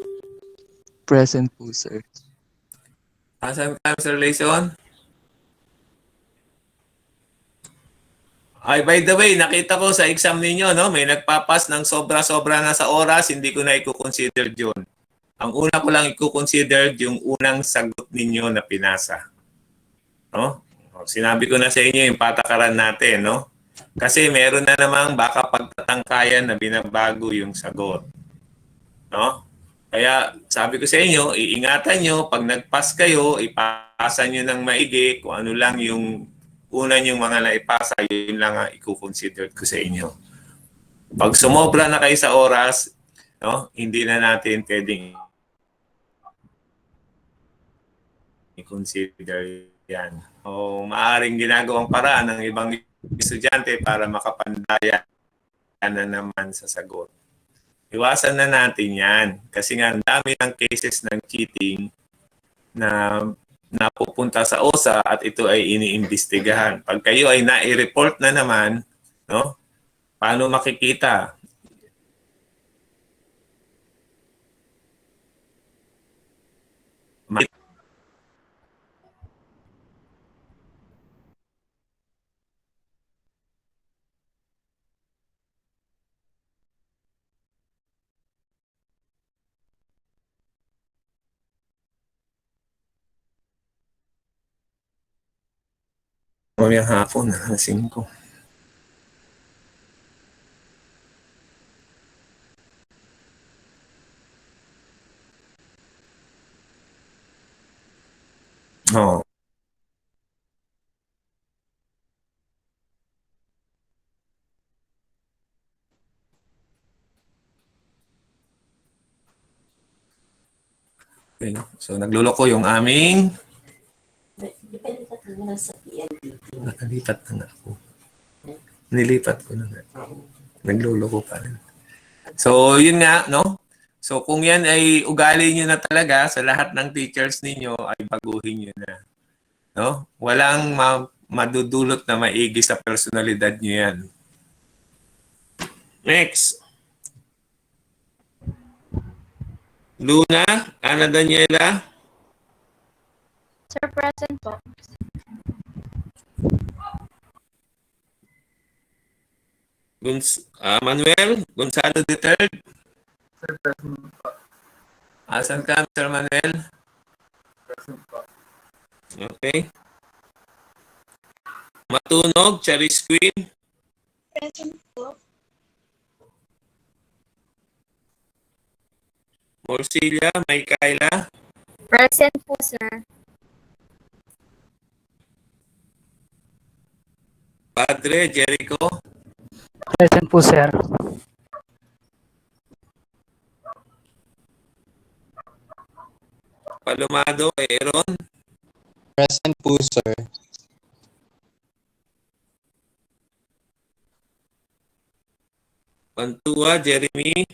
Present po, sir. Asan ka, Mr. Layson? Ay, by the way, nakita ko sa exam ninyo, no? May nagpapas ng sobra-sobra na sa oras, hindi ko na i-consider yun. Ang una ko lang i-consider yung unang sagot ninyo na pinasa. No? Sinabi ko na sa inyo yung patakaran natin, no? Kasi meron na namang baka pagtatangkayan na binabago yung sagot. No? Kaya sabi ko sa inyo, iingatan nyo, pag nag-pass kayo, ipasa nyo ng maigi kung ano lang yung una yung mga naipasa, yun lang ang i-consider ko sa inyo. Pag sumobra na kayo sa oras, no, hindi na natin pwedeng i-consider yan. O maaaring ginagawang paraan ng ibang estudyante para makapandaya na naman sa sagot. Iwasan na natin yan. Kasi nga, ang dami ng cases ng cheating na napupunta sa OSA at ito ay iniimbestigahan. Pag kayo ay nai-report na naman, no? Paano makikita? Mamayang hapon, alas 5. Oo. Okay. So, nagluloko yung aming... Depende ka muna sa PNDT. Nakalipat na nga ako. Nilipat ko na nga. Nagluloko pa rin. So, yun nga, no? So, kung yan ay ugali nyo na talaga sa lahat ng teachers ninyo, ay baguhin nyo na. No? Walang madudulot na maigi sa personalidad nyo yan. Next. Luna, Ana Daniela. Sir, present po. Manuel Gonzalo III. Sir, present po. Asan ka, Mr. Manuel? Present po. Okay. Matunog, Charis Queen. Present po. Morcilla, Micaela. Present po, sir. Padre, Jericho. Present po, sir. Palomado, Aaron. Present po, sir. Pantua, Jeremy.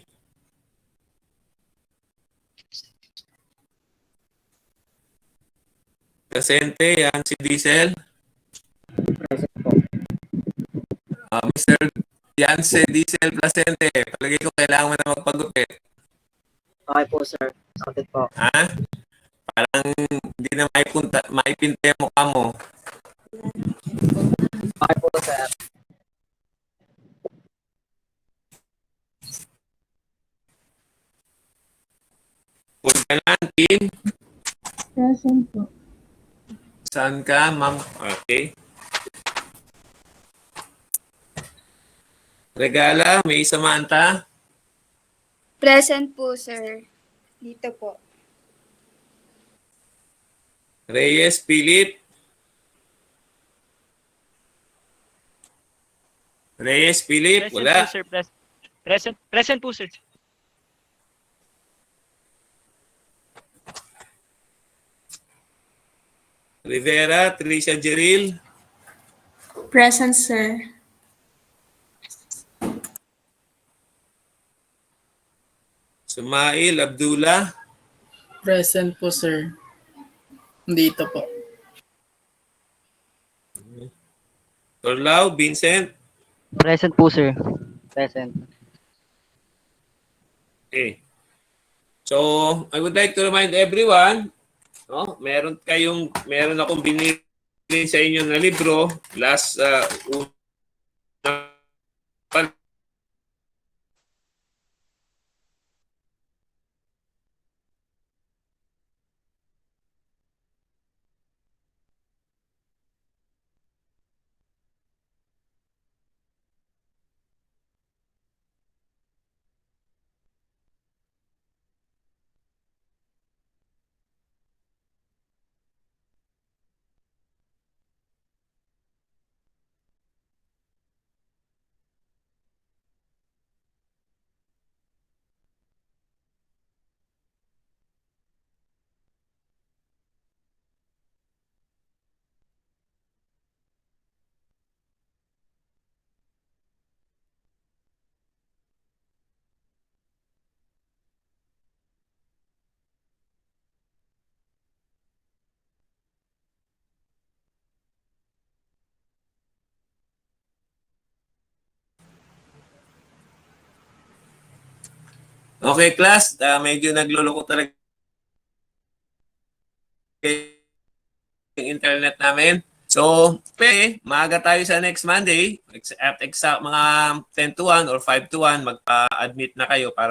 Presente, yan si Diesel. Present po. Mr. Yance Diesel Presente. Palagay ko kailangan mo na magpagupit. Okay po, sir. Noted po. Ha? Parang hindi na maipinta yung mukha mo. Okay po, sir. Full ka na, team. Present po. Saan ka, ma'am? Okay. Regala, may Samantha. Present po, sir. Dito po. Reyes, Philip. Reyes, Philip, wala. Po, sir. Present po, sir. Rivera, Tricia Jeril. Present, sir. Sumail, Abdullah. Present po, sir. Dito po. Torlao, Vincent. Present po, sir. Present. Okay. So, I would like to remind everyone, no, meron akong binili sa inyo na libro last Okay, class. Medyo nagluloko talaga yung internet namin. So, maaga tayo sa next Monday. At mga 10 to 1 or 5 to 1, magpa-admit na kayo para